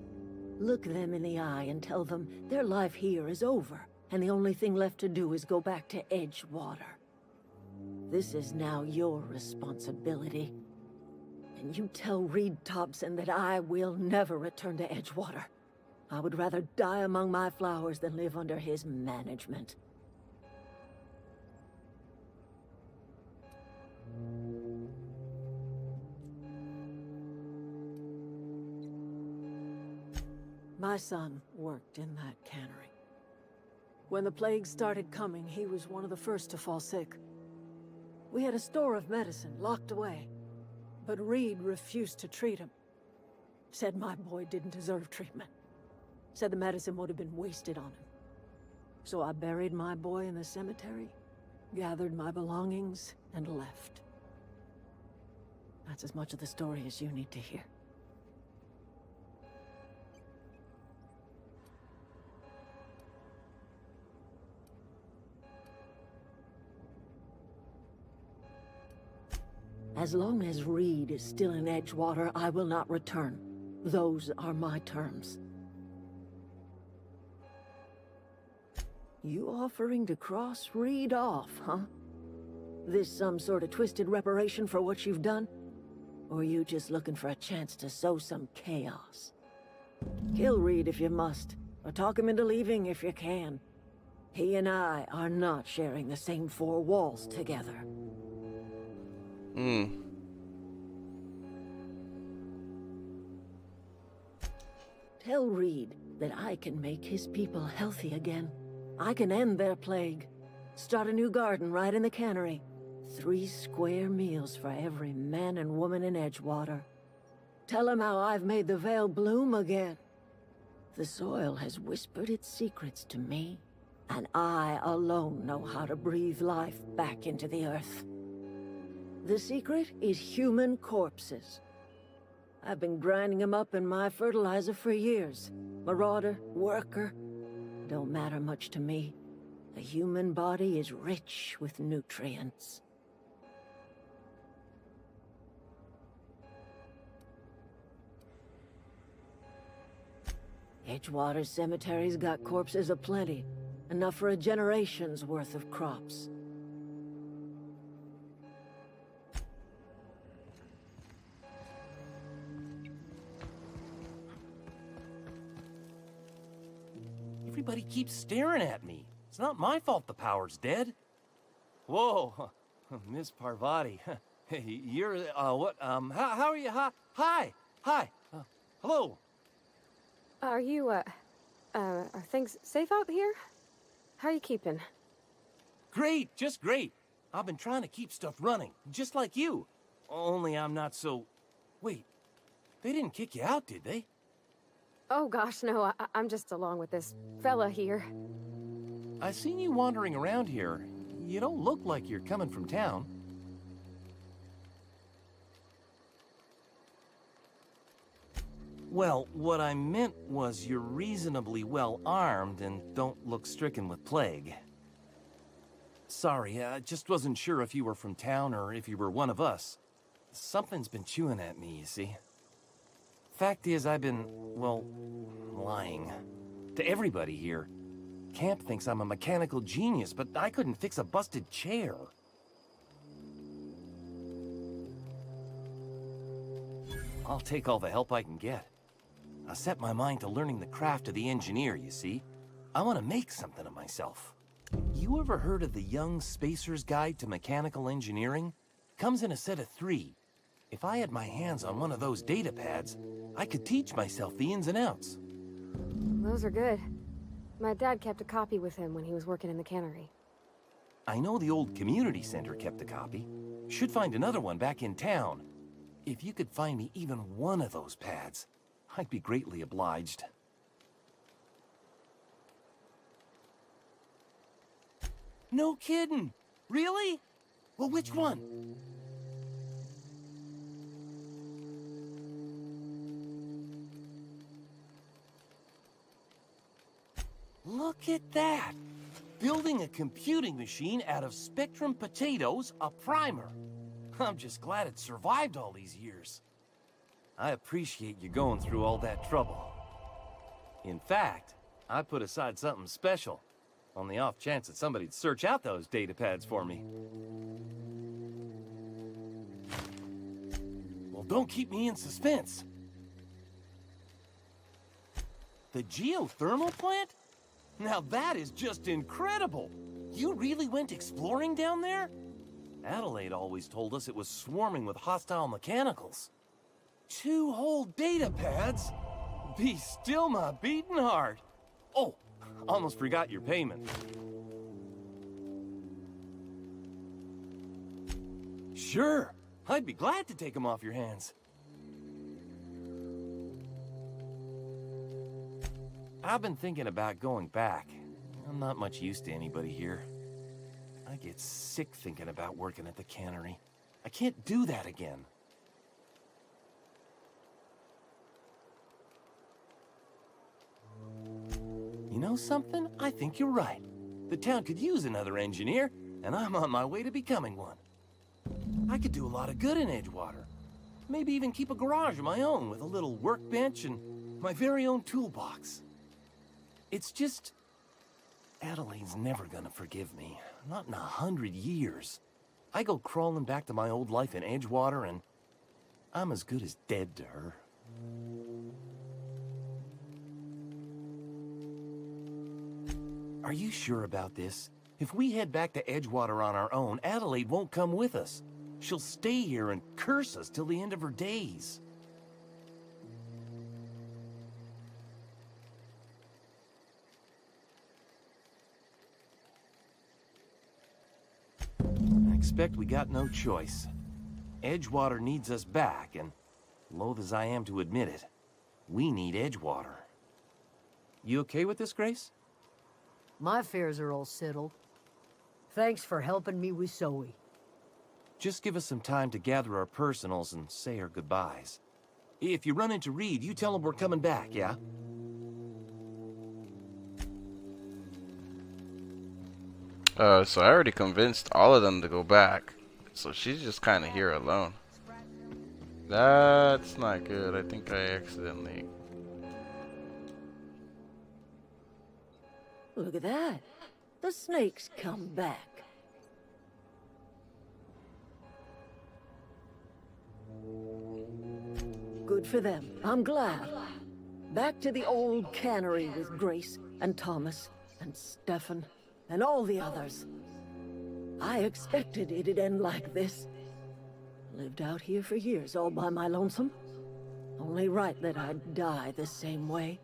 Speaker 9: Look them in the eye and tell them their life here is over, and the only thing left to do is go back to Edgewater. This is now your responsibility. And you tell Reed Thompson that I will never return to Edgewater. I would rather die among my flowers than live under his management. My son worked in that cannery. When the plague started coming, he was one of the first to fall sick. We had a store of medicine locked away, but Reed refused to treat him. Said my boy didn't deserve treatment. Said the medicine would have been wasted on him. So I buried my boy in the cemetery, gathered my belongings, and left. That's as much of the story as you need to hear. As long as Reed is still in Edgewater, I will not return. Those are my terms. You offering to cross Reed off, huh? This some sort of twisted reparation for what you've done? Or are you just looking for a chance to sow some chaos? Kill Reed if you must, or talk him into leaving if you can. He and I are not sharing the same four walls together. Tell Reed that I can make his people healthy again. I can end their plague. Start a new garden right in the cannery. 3 square meals for every man and woman in Edgewater. Tell him how I've made the Vale bloom again. The soil has whispered its secrets to me, and I alone know how to breathe life back into the earth. The secret is human corpses. I've been grinding them up in my fertilizer for years. Marauder, worker, don't matter much to me. The human body is rich with nutrients. Edgewater Cemetery's got corpses aplenty, enough for a generation's worth of crops.
Speaker 10: Everybody keeps staring at me. It's not my fault the power's dead. Whoa, Miss Parvati. You're, what, how are you? Hi, hello.
Speaker 2: Are you, are things safe out here? How are you keeping?
Speaker 10: Great, just great. I've been trying to keep stuff running, just like you. Only I'm not so... Wait, they didn't kick you out, did they?
Speaker 2: Oh gosh, no, I'm just along with this fella here.
Speaker 10: I seen you wandering around here. You don't look like you're coming from town. Well, what I meant was you're reasonably well armed and don't look stricken with plague. Sorry, I just wasn't sure if you were from town or if you were one of us. Something's been chewing at me, you see. Fact is, I've been, well, lying. To everybody here. Camp thinks I'm a mechanical genius, but I couldn't fix a busted chair. I'll take all the help I can get. I set my mind to learning the craft of the engineer, you see. I want to make something of myself. You ever heard of the Young Spacer's Guide to Mechanical Engineering? Comes in a set of 3. If I had my hands on one of those data pads, I could teach myself the ins and outs.
Speaker 2: Those are good. My dad kept a copy with him when he was working in the cannery.
Speaker 10: I know the old community center kept a copy. Should find another one back in town. If you could find me even one of those pads, I'd be greatly obliged. No kidding. Really? Well, which one? Look at that! Building a computing machine out of Spectrum potatoes, a primer. I'm just glad it survived all these years. I appreciate you going through all that trouble. In fact, I put aside something special, on the off chance that somebody'd search out those data pads for me. Well, don't keep me in suspense. The geothermal plant? Now that is just incredible! You really went exploring down there? Adelaide always told us it was swarming with hostile mechanicals. 2 whole data pads? Be still my beating heart. Oh, almost forgot your payment. Sure, I'd be glad to take them off your hands. I've been thinking about going back. I'm not much use to anybody here. I get sick thinking about working at the cannery. I can't do that again. You know something? I think you're right. The town could use another engineer, and I'm on my way to becoming one. I could do a lot of good in Edgewater. Maybe even keep a garage of my own with a little workbench and my very own toolbox. It's just... Adelaide's never gonna forgive me. Not in 100 years. I go crawling back to my old life in Edgewater, and I'm as good as dead to her. Are you sure about this? If we head back to Edgewater on our own, Adelaide won't come with us. She'll stay here and curse us till the end of her days. I expect we got no choice. Edgewater needs us back, and loath as I am to admit it, we need Edgewater. You okay with this, Grace?
Speaker 11: My affairs are all settled. Thanks for helping me with Zoe.
Speaker 10: Just give us some time to gather our personals and say our goodbyes. If you run into Reed, you tell him we're coming back, yeah?
Speaker 1: So I already convinced all of them to go back. So she's just kind of here alone. That's not good. I think I accidentally...
Speaker 9: Look at that. The snakes come back. Good for them. I'm glad. Back to the old cannery with Grace and Thomas and Stefan and all the others. I expected it'd end like this. Lived out here for years all by my lonesome. Only right that I'd die the same way.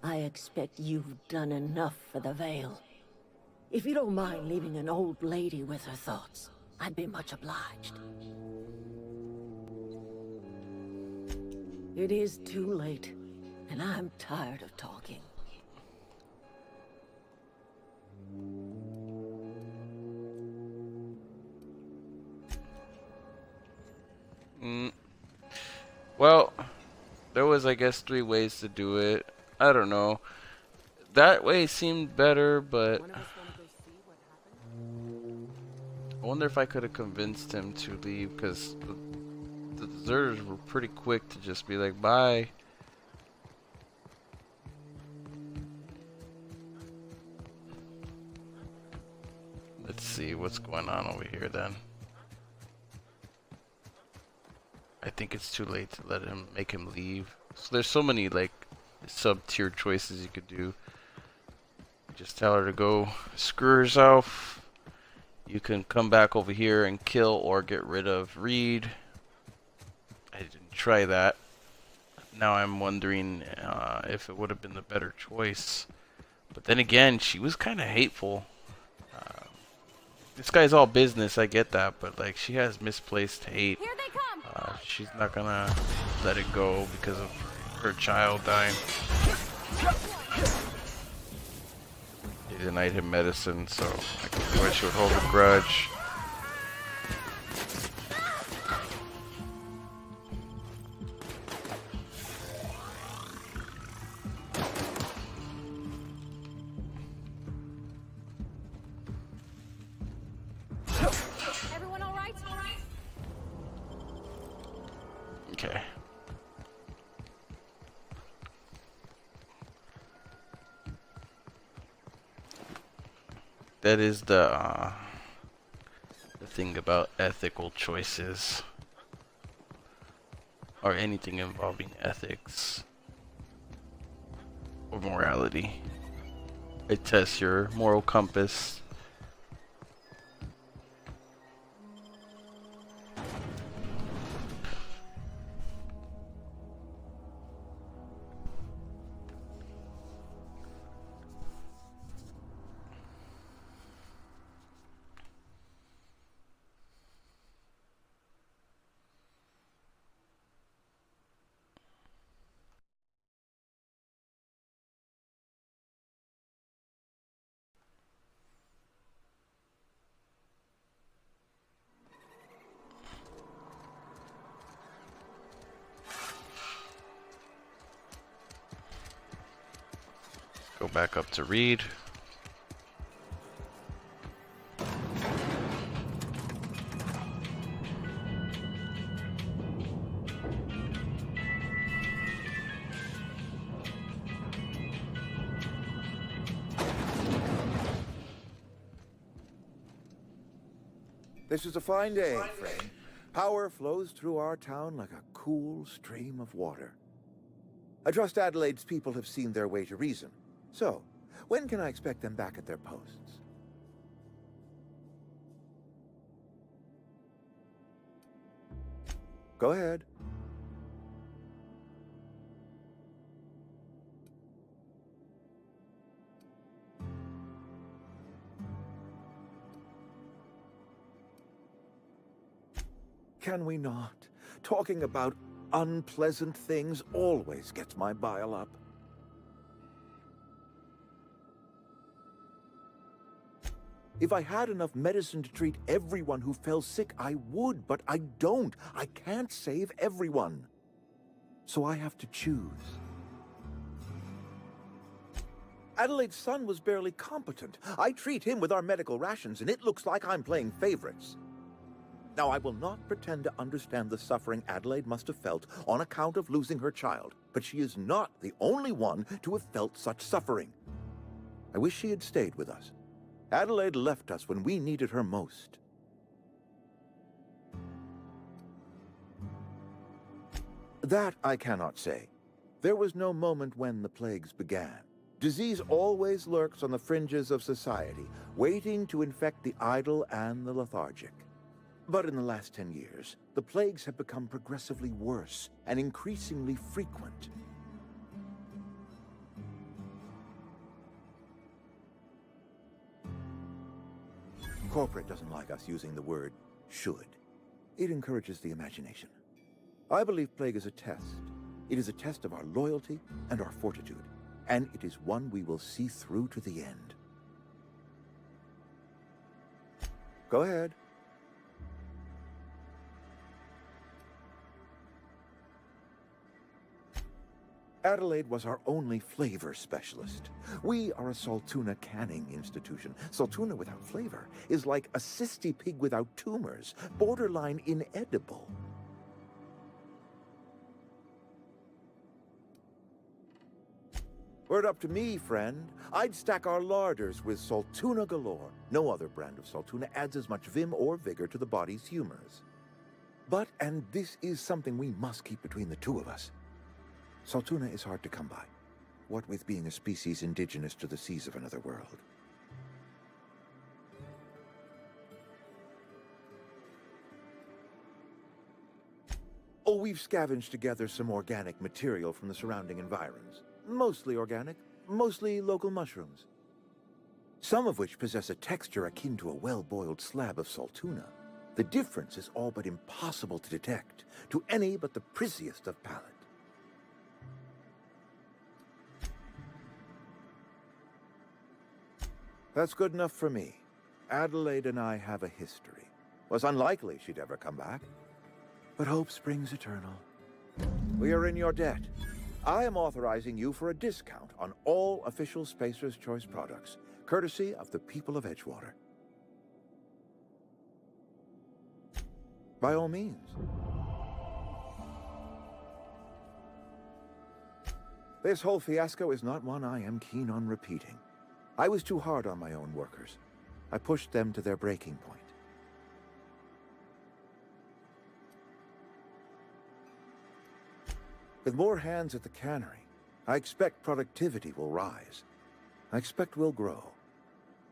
Speaker 9: I expect you've done enough for the Vale. If you don't mind leaving an old lady with her thoughts, I'd be much obliged. It is too late, and I'm tired of talking.
Speaker 1: Well, there was, I guess, 3 ways to do it. I don't know. That way seemed better, but I wonder if I could have convinced him to leave, because the deserters were pretty quick to just be like, bye. Let's see what's going on over here then. I think it's too late to make him leave. So there's so many like sub-tier choices you could do. Just tell her to go screw herself. You can come back over here and kill or get rid of Reed. I didn't try that. Now I'm wondering if it would have been the better choice. But then again, she was kind of hateful. This guy's all business, I get that, but like she has misplaced hate.
Speaker 2: Here they come.
Speaker 1: She's not gonna let it go because of her child dying. They denied him medicine, so I can Why she would hold a grudge.
Speaker 2: Everyone all right?
Speaker 1: Okay. That is the thing about ethical choices, or anything involving ethics or morality. It tests your moral compass. Go back up to Reed.
Speaker 12: This is a fine day, friend. Power flows through our town like a cool stream of water. I trust Adelaide's people have seen their way to reason. So, when can I expect them back at their posts? Go ahead. Can we not? Talking about unpleasant things always gets my bile up. If I had enough medicine to treat everyone who fell sick, I would, but I don't. I can't save everyone. So I have to choose. Adelaide's son was barely competent. I treat him with our medical rations, and it looks like I'm playing favorites. Now, I will not pretend to understand the suffering Adelaide must have felt on account of losing her child, but she is not the only one to have felt such suffering. I wish she had stayed with us. Adelaide left us when we needed her most. That I cannot say. There was no moment when the plagues began. Disease always lurks on the fringes of society, waiting to infect the idle and the lethargic. But in the last 10 years, the plagues have become progressively worse and increasingly frequent. Corporate doesn't like us using the word should. It encourages the imagination. I believe plague is a test. It is a test of our loyalty and our fortitude, and it is one we will see through to the end. Go ahead. Adelaide was our only flavor specialist. We are a Saltuna canning institution. Saltuna without flavor is like a cysty pig without tumors, borderline inedible. Were it up to me, friend, I'd stack our larders with Saltuna galore. No other brand of Saltuna adds as much vim or vigor to the body's humors. But, and this is something we must keep between the two of us, Saltuna is hard to come by, what with being a species indigenous to the seas of another world. Oh, we've scavenged together some organic material from the surrounding environs. Mostly organic, mostly local mushrooms. Some of which possess a texture akin to a well-boiled slab of Saltuna. The difference is all but impossible to detect to any but the prissiest of palate. That's good enough for me. Adelaide and I have a history. Was unlikely she'd ever come back. But hope springs eternal. We are in your debt. I am authorizing you for a discount on all official Spacer's Choice products, courtesy of the people of Edgewater. By all means. This whole fiasco is not one I am keen on repeating. I was too hard on my own workers. I pushed them to their breaking point. With more hands at the cannery, I expect productivity will rise. I expect we'll grow.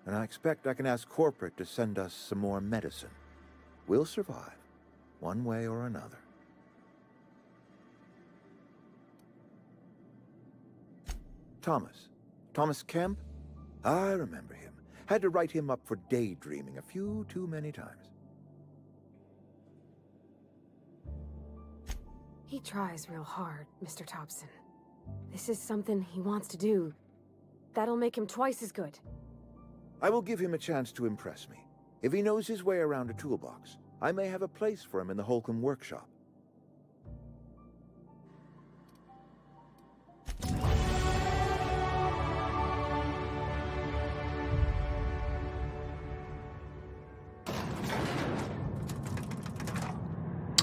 Speaker 12: And I expect I can ask corporate to send us some more medicine. We'll survive, one way or another. Thomas Kemp? I remember him. Had to write him up for daydreaming a few too many times.
Speaker 2: He tries real hard, Mr. Thompson. This is something he wants to do. That'll make him twice as good.
Speaker 12: I will give him a chance to impress me. If he knows his way around a toolbox, I may have a place for him in the Holcomb workshop.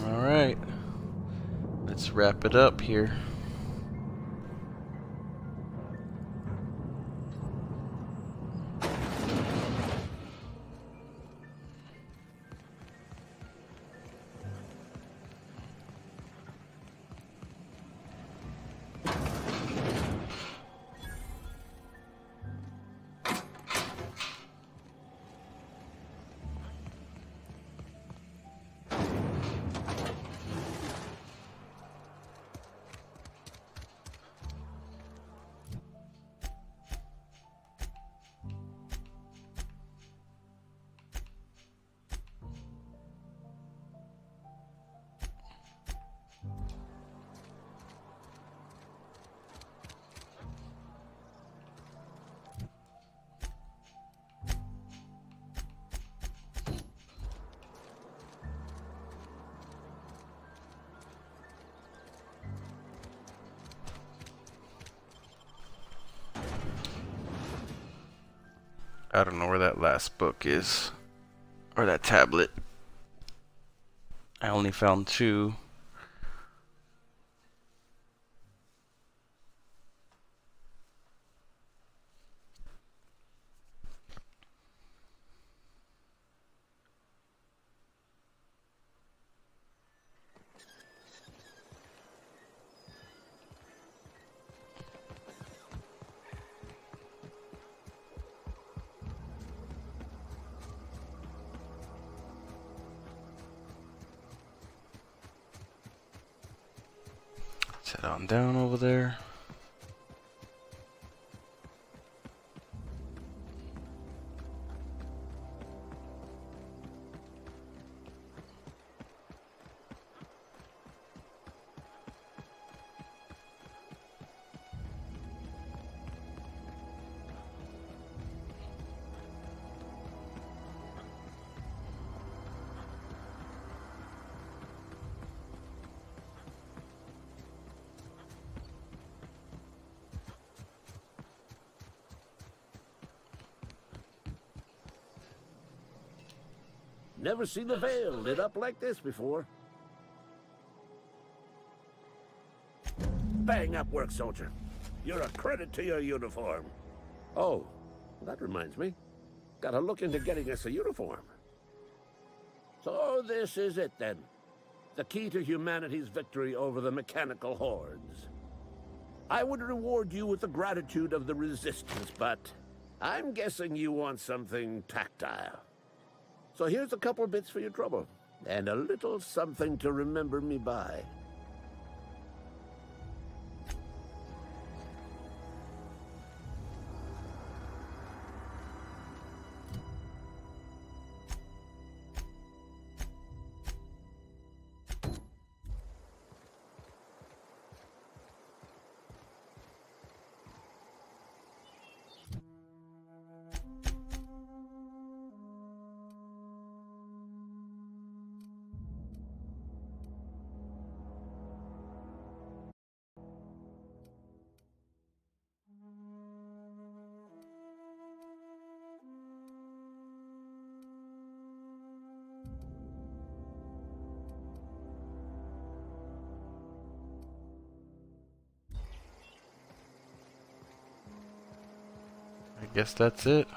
Speaker 1: All right. Let's wrap it up here. I don't know where that last book is, or that tablet. I only found 2. Head on down over there.
Speaker 13: Never seen the Vale lit up like this before. Bang up work, soldier. You're a credit to your uniform. Oh, that reminds me. Gotta look into getting us a uniform. So this is it then. The key to humanity's victory over the mechanical hordes. I would reward you with the gratitude of the Resistance, but I'm guessing you want something tactile. So here's a couple bits for your trouble, and a little something to remember me by.
Speaker 1: guess that's it.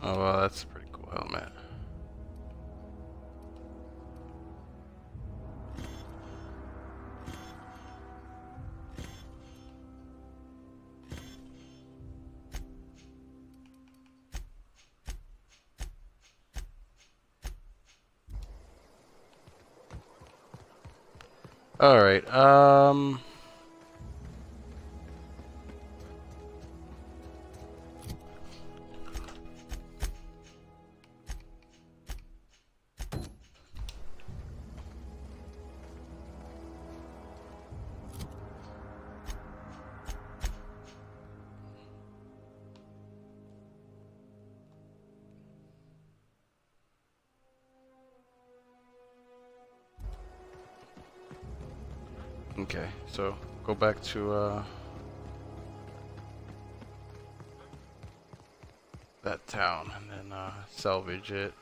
Speaker 1: Oh, well, that's a pretty cool helmet. All right. Okay, so go back to that town and then salvage it.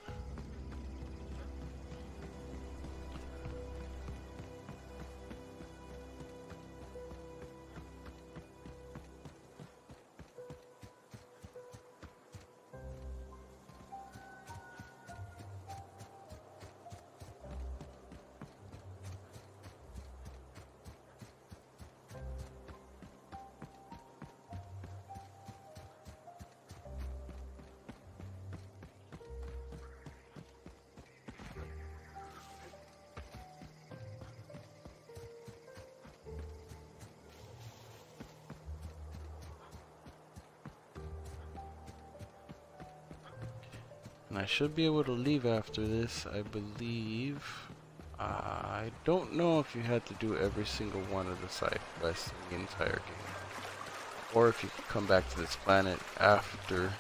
Speaker 1: And I should be able to leave after this, I believe. I don't know if you had to do every single one of the side quests in the entire game, or if you could come back to this planet after.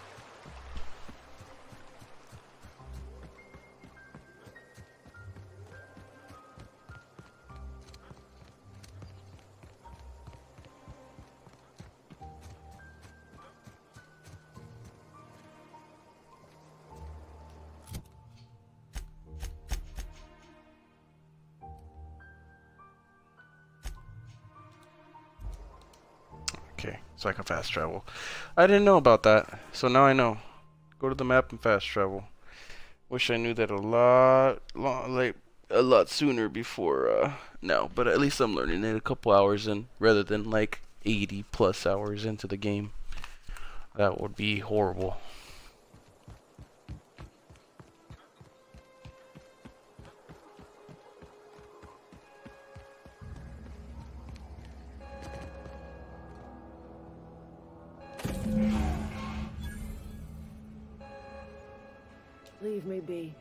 Speaker 1: Okay, so I can fast travel. I didn't know about that, so now I know. Go to the map and fast travel. Wish I knew that a lot sooner before now, but at least I'm learning it a couple hours in, rather than like 80 plus hours into the game. That would be horrible.
Speaker 9: Leave me be.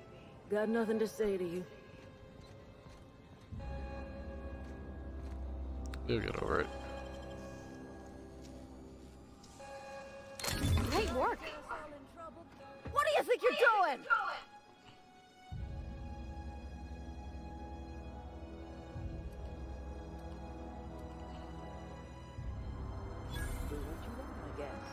Speaker 9: Got nothing to say to you.
Speaker 1: You'll get over it.
Speaker 2: Great work.
Speaker 3: What do you think you're doing? Do what you want, I guess.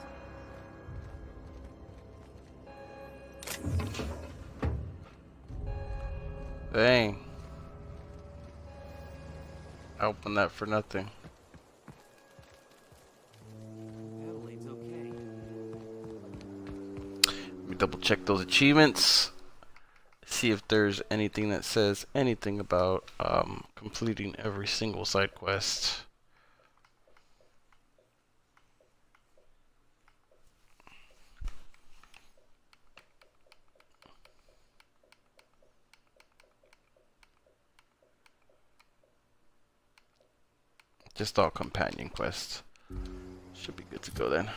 Speaker 1: Dang. I opened that for nothing. Let me double check those achievements. See if there's anything that says anything about completing every single side quest. Just all companion quests. Should be good to go then.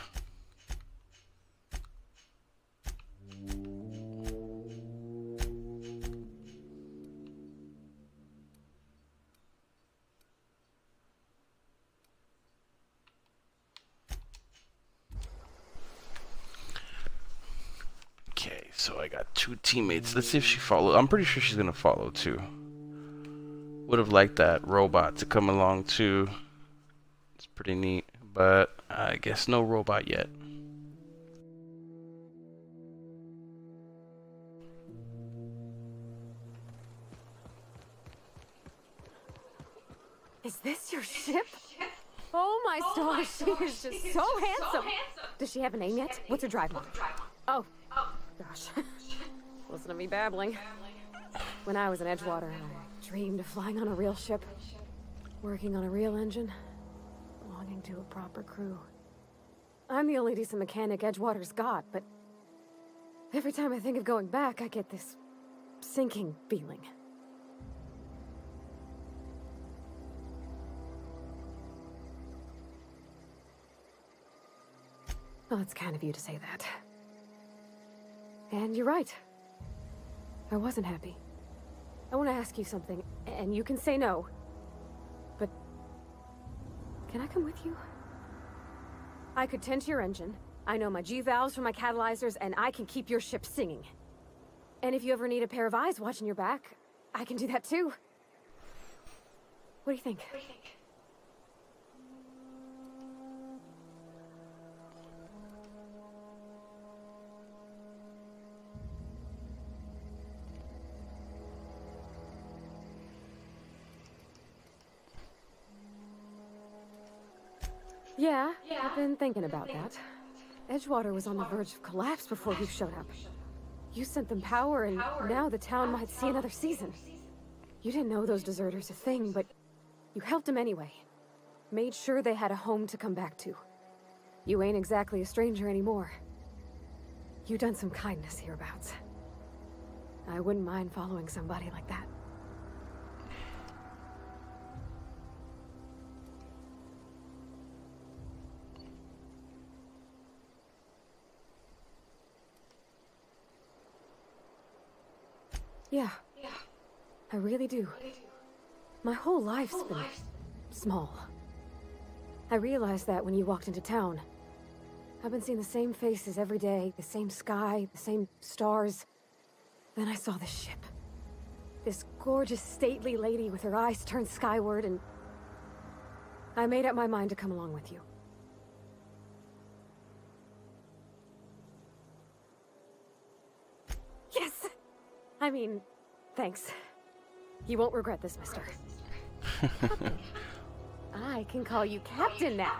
Speaker 1: Okay, so I got 2 teammates. Let's see if she follows. I'm pretty sure she's gonna follow too. Would have liked that robot to come along too. It's pretty neat, but I guess no robot yet.
Speaker 2: Is this your ship? Oh my stars, she is just so handsome. Does she have a name yet? What's her drive mark? Oh, gosh. Listen to me babbling. When I was in Edgewater, I dreamed of flying on a real ship, working on a real engine, belonging to a proper crew. I'm the only decent mechanic Edgewater's got, but every time I think of going back, I get this sinking feeling. Well, it's kind of you to say that. And you're right. I wasn't happy. I want to ask you something, and you can say no. But can I come with you? I could tend to your engine. I know my G-valves for my catalyzers, and I can keep your ship singing. And if you ever need a pair of eyes watching your back, I can do that too. What do you think? Yeah, I've been thinking about that. Edgewater was on the verge of collapse before you showed up. You sent them power, and now the town might see another season. You didn't know those deserters a thing, but you helped them anyway. Made sure they had a home to come back to. You ain't exactly a stranger anymore. You done some kindness hereabouts. I wouldn't mind following somebody like that. Yeah, I really do. My whole life's been small. I realized that when you walked into town. I've been seeing the same faces every day, the same sky, the same stars. Then I saw this ship. This gorgeous, stately lady with her eyes turned skyward, and I made up my mind to come along with you. Yes! I mean, thanks. You won't regret this, mister. I can call you Captain now.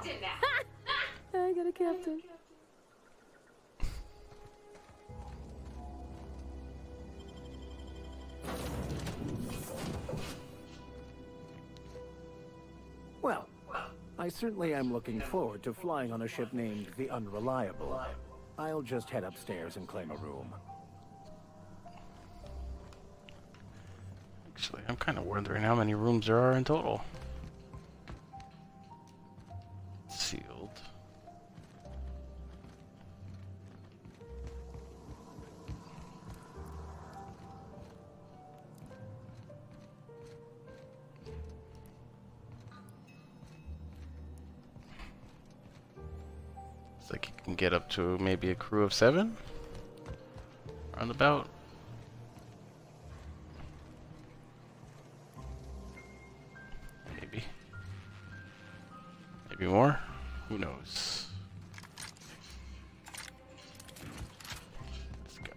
Speaker 2: I got a captain.
Speaker 6: Well, I certainly am looking forward to flying on a ship named the Unreliable. I'll just head upstairs and claim a room.
Speaker 1: Actually, I'm kind of wondering how many rooms there are in total. Sealed. It's like you can get up to maybe a crew of 7? Roundabout. Maybe more? Who knows? Let's go.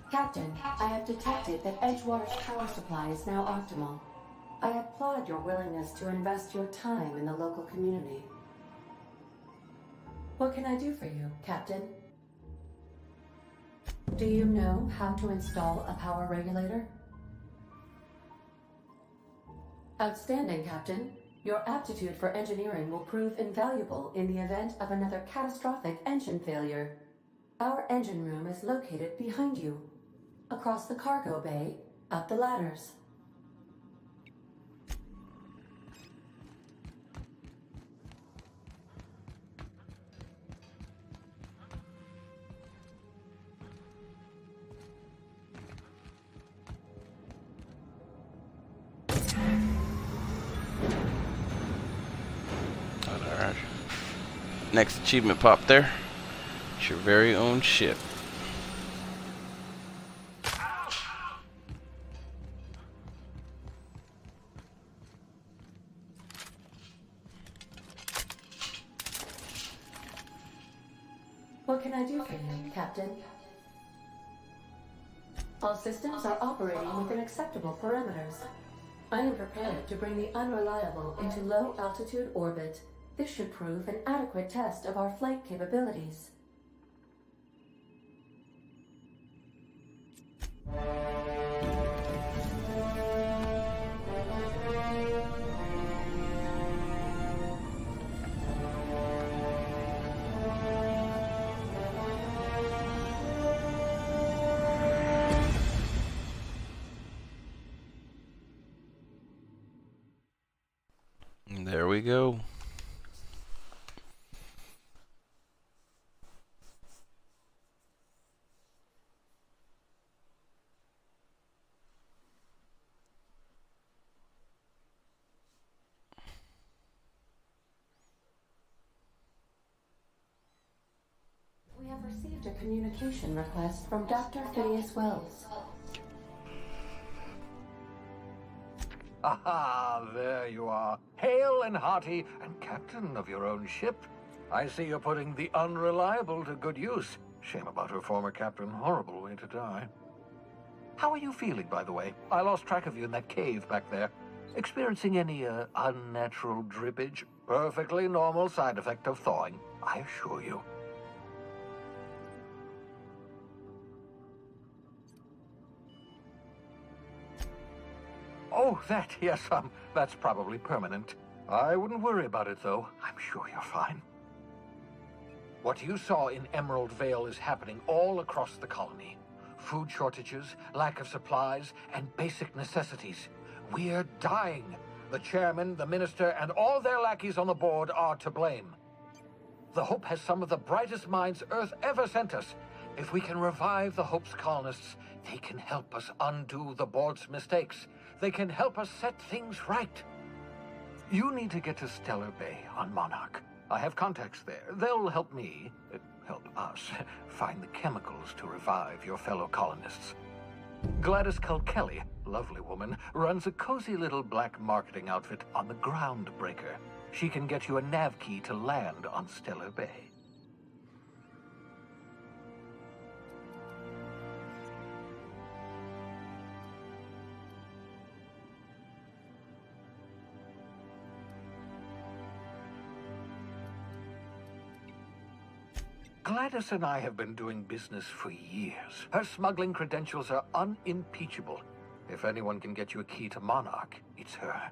Speaker 14: Captain, I have detected that Edgewater's power supply is now optimal. I applaud your willingness to invest your time in the local community. What can I do for you, Captain? Do you know how to install a power regulator? Outstanding, Captain. Your aptitude for engineering will prove invaluable in the event of another catastrophic engine failure. Our engine room is located behind you, across the cargo bay, up the ladders.
Speaker 1: Next achievement pop there. It's your very own ship.
Speaker 14: What can I do for you, Captain? All systems are operating within acceptable parameters. I am prepared to bring the Unreliable into low-altitude orbit. This should prove an adequate test of our flight capabilities.
Speaker 1: And there we go.
Speaker 14: We have received a communication request from Dr. Phineas Wells.
Speaker 15: Aha, there you are. Hale and hearty and captain of your own ship. I see you're putting the Unreliable to good use. Shame about her former captain. Horrible way to die. How are you feeling, by the way? I lost track of you in that cave back there. Experiencing any, unnatural drippage? Perfectly normal side effect of thawing, I assure you. Oh, yes, that's probably permanent. I wouldn't worry about it, though. I'm sure you're fine. What you saw in Emerald Vale is happening all across the colony. Food shortages, lack of supplies, and basic necessities. We're dying. The chairman, the minister, and all their lackeys on the board are to blame. The Hope has some of the brightest minds Earth ever sent us. If we can revive the Hope's colonists, they can help us undo the board's mistakes. They can help us set things right. You need to get to Stellar Bay on Monarch. I have contacts there. They'll help me, help us, find the chemicals to revive your fellow colonists. Gladys Culkelly, lovely woman, runs a cozy little black marketing outfit on the Groundbreaker. She can get you a nav key to land on Stellar Bay. Gladys and I have been doing business for years. Her smuggling credentials are unimpeachable. If anyone can get you a key to Monarch, it's her.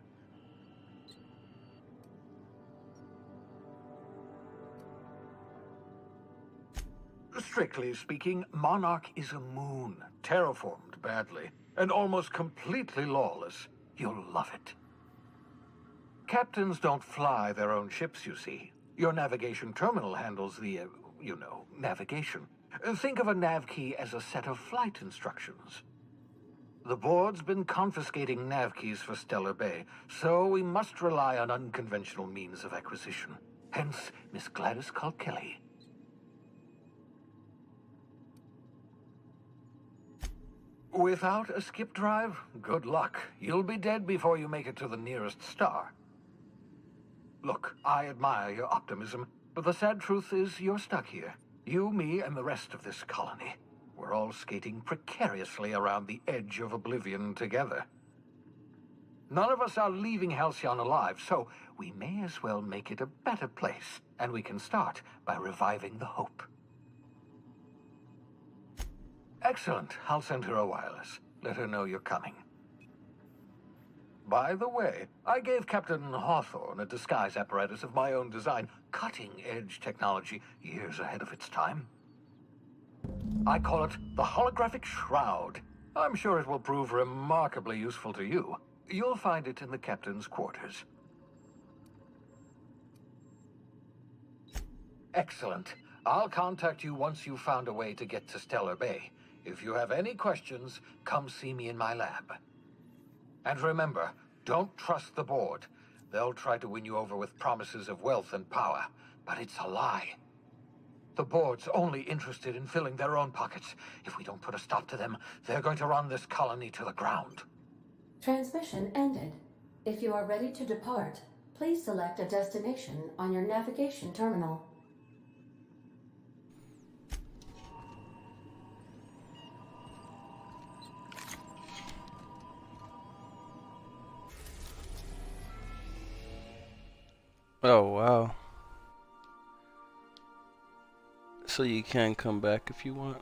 Speaker 15: Strictly speaking, Monarch is a moon, terraformed badly, and almost completely lawless. You'll love it. Captains don't fly their own ships, you see. Your navigation terminal handles the, navigation. Think of a nav key as a set of flight instructions. The board's been confiscating nav keys for Stellar Bay, so we must rely on unconventional means of acquisition. Hence, Miss Gladys Culkelly. Without a skip drive, good luck. You'll be dead before you make it to the nearest star. Look, I admire your optimism, but the sad truth is you're stuck here. You, me, and the rest of this colony. We're all skating precariously around the edge of oblivion together. None of us are leaving Halcyon alive, so we may as well make it a better place, and we can start by reviving the Hope. Excellent. I'll send her a wireless. Let her know you're coming. By the way, I gave Captain Hawthorne a disguise apparatus of my own design, cutting-edge technology, years ahead of its time. I call it the Holographic Shroud. I'm sure it will prove remarkably useful to you. You'll find it in the captain's quarters. Excellent. I'll contact you once you've found a way to get to Stellar Bay. If you have any questions, come see me in my lab. And remember, don't trust the board. They'll try to win you over with promises of wealth and power. but it's a lie. The board's only interested in filling their own pockets. If we don't put a stop to them, they're going to run this colony to the ground.
Speaker 14: Transmission ended. If you are ready to depart, please select a destination on your navigation terminal.
Speaker 1: Oh, wow. So you can come back if you want.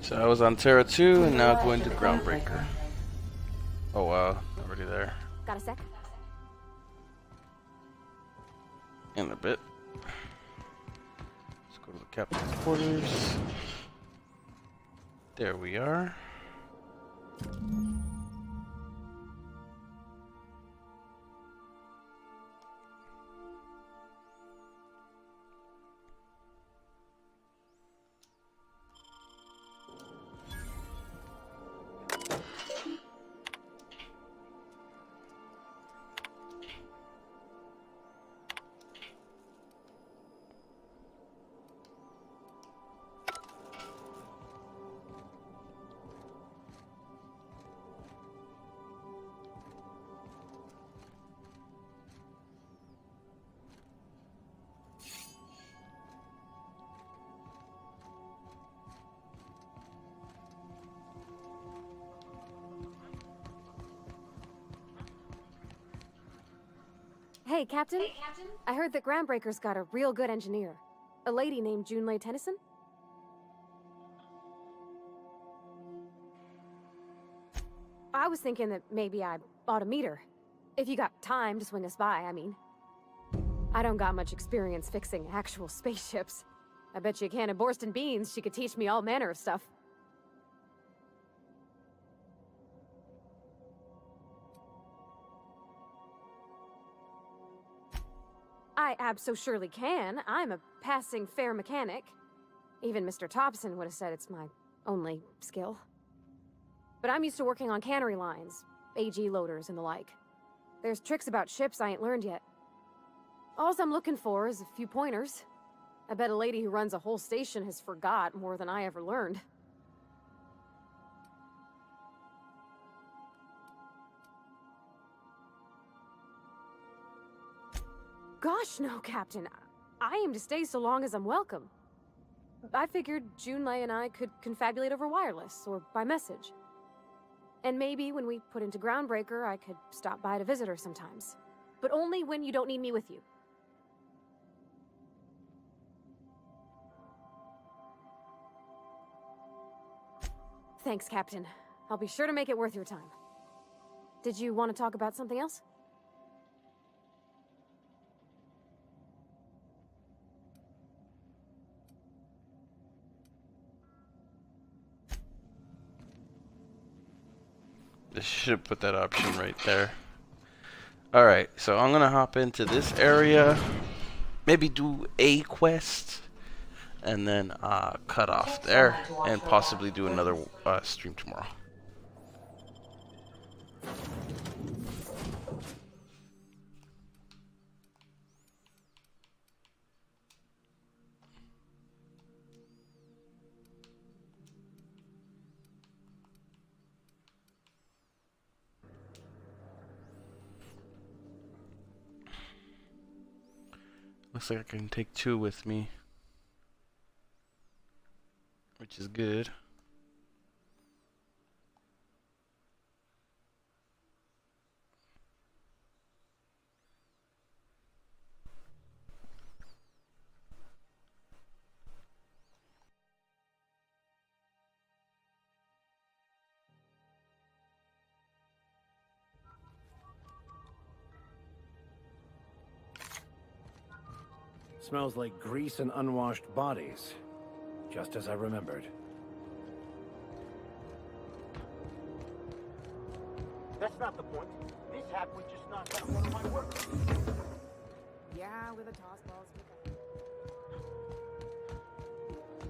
Speaker 1: So I was on Terra 2 and now going to Groundbreaker. Oh wow, already there.
Speaker 2: Got a sec?
Speaker 1: In a bit. Let's go to the captain's quarters. There we are.
Speaker 2: Hey, Captain. I heard that Groundbreaker's got a real good engineer. A lady named Junlei Tennyson? I was thinking that maybe I ought to meet her. If you got time to swing us by, I mean. I don't got much experience fixing actual spaceships. I bet you a can of Borston beans she could teach me all manner of stuff. I abso-surely can. I'm a passing fair mechanic. Even Mr. Thompson would have said it's my only skill. But I'm used to working on cannery lines, AG loaders and the like. There's tricks about ships I ain't learned yet. All I'm looking for is a few pointers. I bet a lady who runs a whole station has forgot more than I ever learned. Gosh, no, Captain. I aim to stay so long as I'm welcome. I figured Junlei and I could confabulate over wireless, or by message. And maybe when we put into Groundbreaker, I could stop by to visit her sometimes. But only when you don't need me with you. Thanks, Captain. I'll be sure to make it worth your time. Did you want to talk about something else?
Speaker 1: This should put that option right there. Alright, so I'm gonna hop into this area, maybe do a quest, and then cut off there, and possibly do another stream tomorrow. Looks like I can take 2 with me, which is good.
Speaker 6: Smells like grease and unwashed bodies. Just as I remembered.
Speaker 8: That's not the point. This hack was just knocked out one of my workers.
Speaker 2: Yeah, with a toss balls.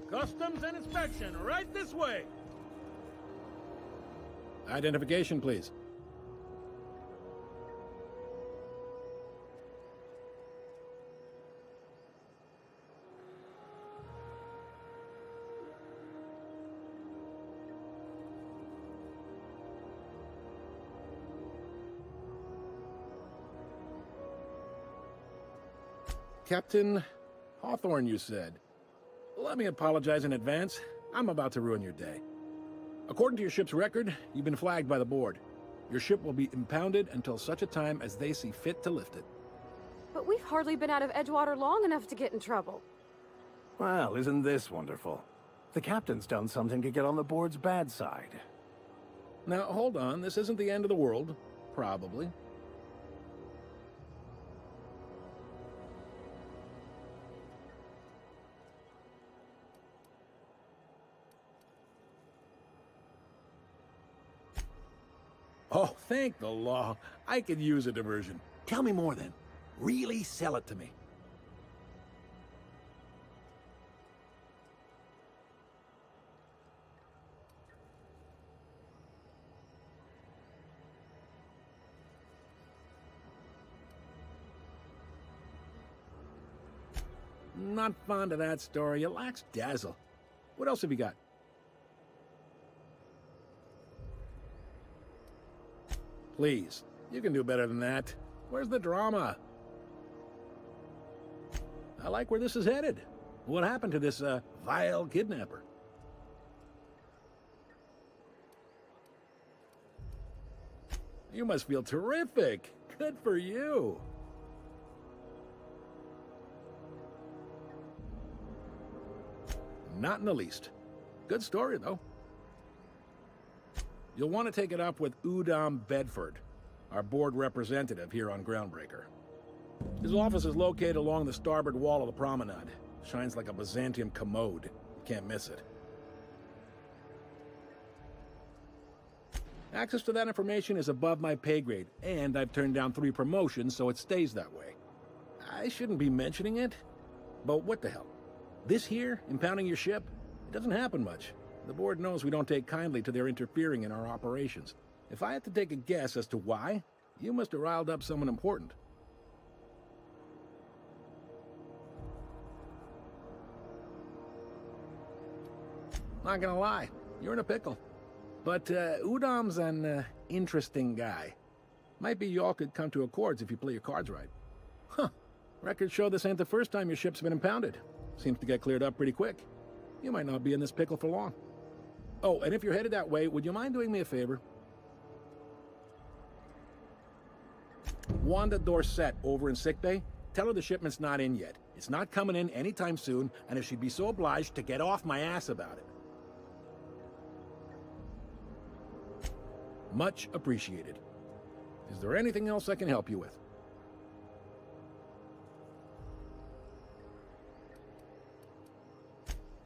Speaker 16: Customs and inspection, right this way. Identification, please. Captain Hawthorne, you said. Let me apologize in advance. I'm about to ruin your day. According to your ship's record, you've been flagged by the board. Your ship will be impounded until such a time as they see fit to lift it.
Speaker 2: But we've hardly been out of Edgewater long enough to get in trouble.
Speaker 6: Well, isn't this wonderful? The captain's done something to get on the board's bad side.
Speaker 16: Now, hold on. This isn't the end of the world. Probably. Oh, thank the law. I could use a diversion. Tell me more then. Really sell it to me. Not fond of that story. It lacks dazzle. What else have you got? Please, you can do better than that. Where's the drama? I like where this is headed. What happened to this, vile kidnapper? You must feel terrific. Good for you. Not in the least. Good story, though. You'll want to take it up with Udom Bedford, our board representative here on Groundbreaker. His office is located along the starboard wall of the promenade. Shines like a Byzantium commode. You can't miss it. Access to that information is above my pay grade, and I've turned down 3 promotions, so it stays that way. I shouldn't be mentioning it, but what the hell? This here, impounding your ship, it doesn't happen much. The board knows we don't take kindly to their interfering in our operations. If I had to take a guess as to why, you must have riled up someone important. Not gonna lie, you're in a pickle. But Udom's an interesting guy. Might be y'all could come to accords if you play your cards right. Huh. Records show this ain't the first time your ship's been impounded. Seems to get cleared up pretty quick. You might not be in this pickle for long. Oh, and if you're headed that way, would you mind doing me a favor? Wanda Dorset over in sickbay, tell her the shipment's not in yet. It's not coming in anytime soon, and if she'd be so obliged to get off my ass about it. Much appreciated. Is there anything else I can help you with?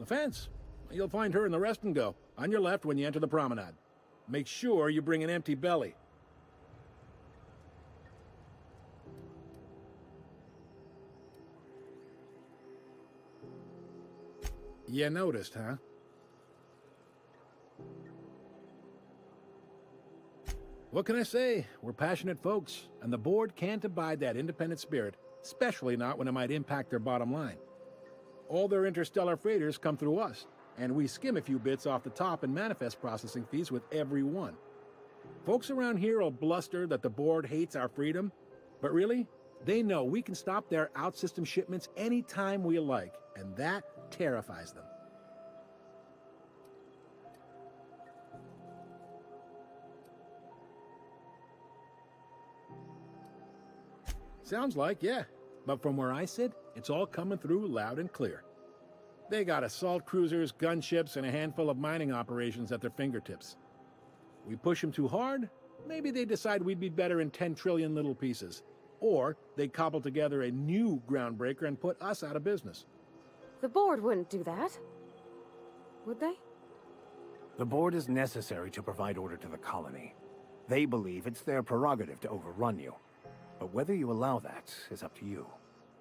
Speaker 16: The fence. You'll find her in the rest and go, on your left when you enter the promenade. Make sure you bring an empty belly. You noticed, huh? What can I say? We're passionate folks, and the board can't abide that independent spirit, especially not when it might impact their bottom line. All their interstellar freighters come through us, and we skim a few bits off the top in manifest processing fees with every one. Folks around here will bluster that the board hates our freedom, but really, they know we can stop their out-system shipments anytime we like, and that terrifies them. Sounds like, yeah. But from where I sit, it's all coming through loud and clear. They got assault cruisers, gunships, and a handful of mining operations at their fingertips. We push them too hard, maybe they decide we'd be better in 10 trillion little pieces. Or they cobble together a new groundbreaker and put us out of business.
Speaker 2: The board wouldn't do that. Would they?
Speaker 6: The board is necessary to provide order to the colony. They believe it's their prerogative to overrun you. But whether you allow that is up to you.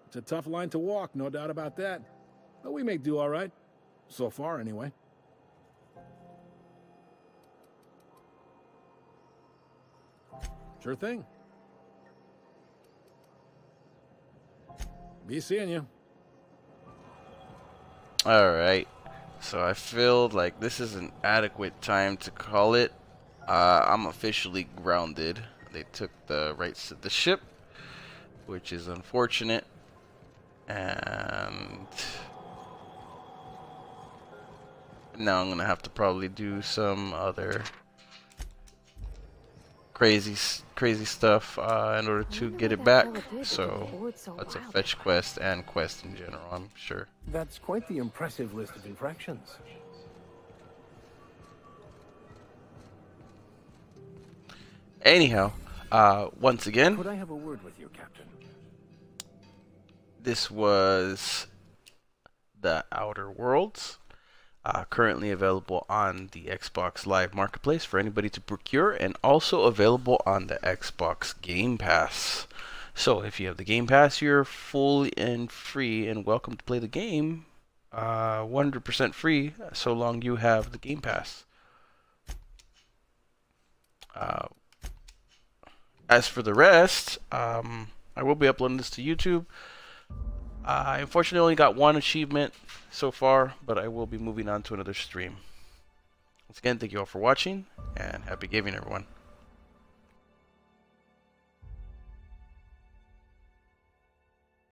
Speaker 16: It's a tough line to walk, no doubt about that. But we may do all right. So far, anyway. Sure thing. Be seeing you.
Speaker 1: Alright. So I feel like this is an adequate time to call it. I'm officially grounded. They took the rights to the ship, which is unfortunate. And now I'm gonna have to probably do some other crazy stuff in order to get it back. So that's a fetch quest and quest in general, I'm sure.
Speaker 6: That's quite the impressive list of infractions.
Speaker 1: Anyhow, once again,
Speaker 6: could I have a word with you, Captain?
Speaker 1: This was The Outer Worlds, currently available on the Xbox Live Marketplace for anybody to procure, and also available on the Xbox Game Pass. So if you have the Game Pass, you're fully and free and welcome to play the game 100% free, so long you have the Game Pass. As for the rest, I will be uploading this to YouTube. I unfortunately only got one achievement so far, but I will be moving on to another stream. Once again, thank you all for watching, and happy gaming, everyone.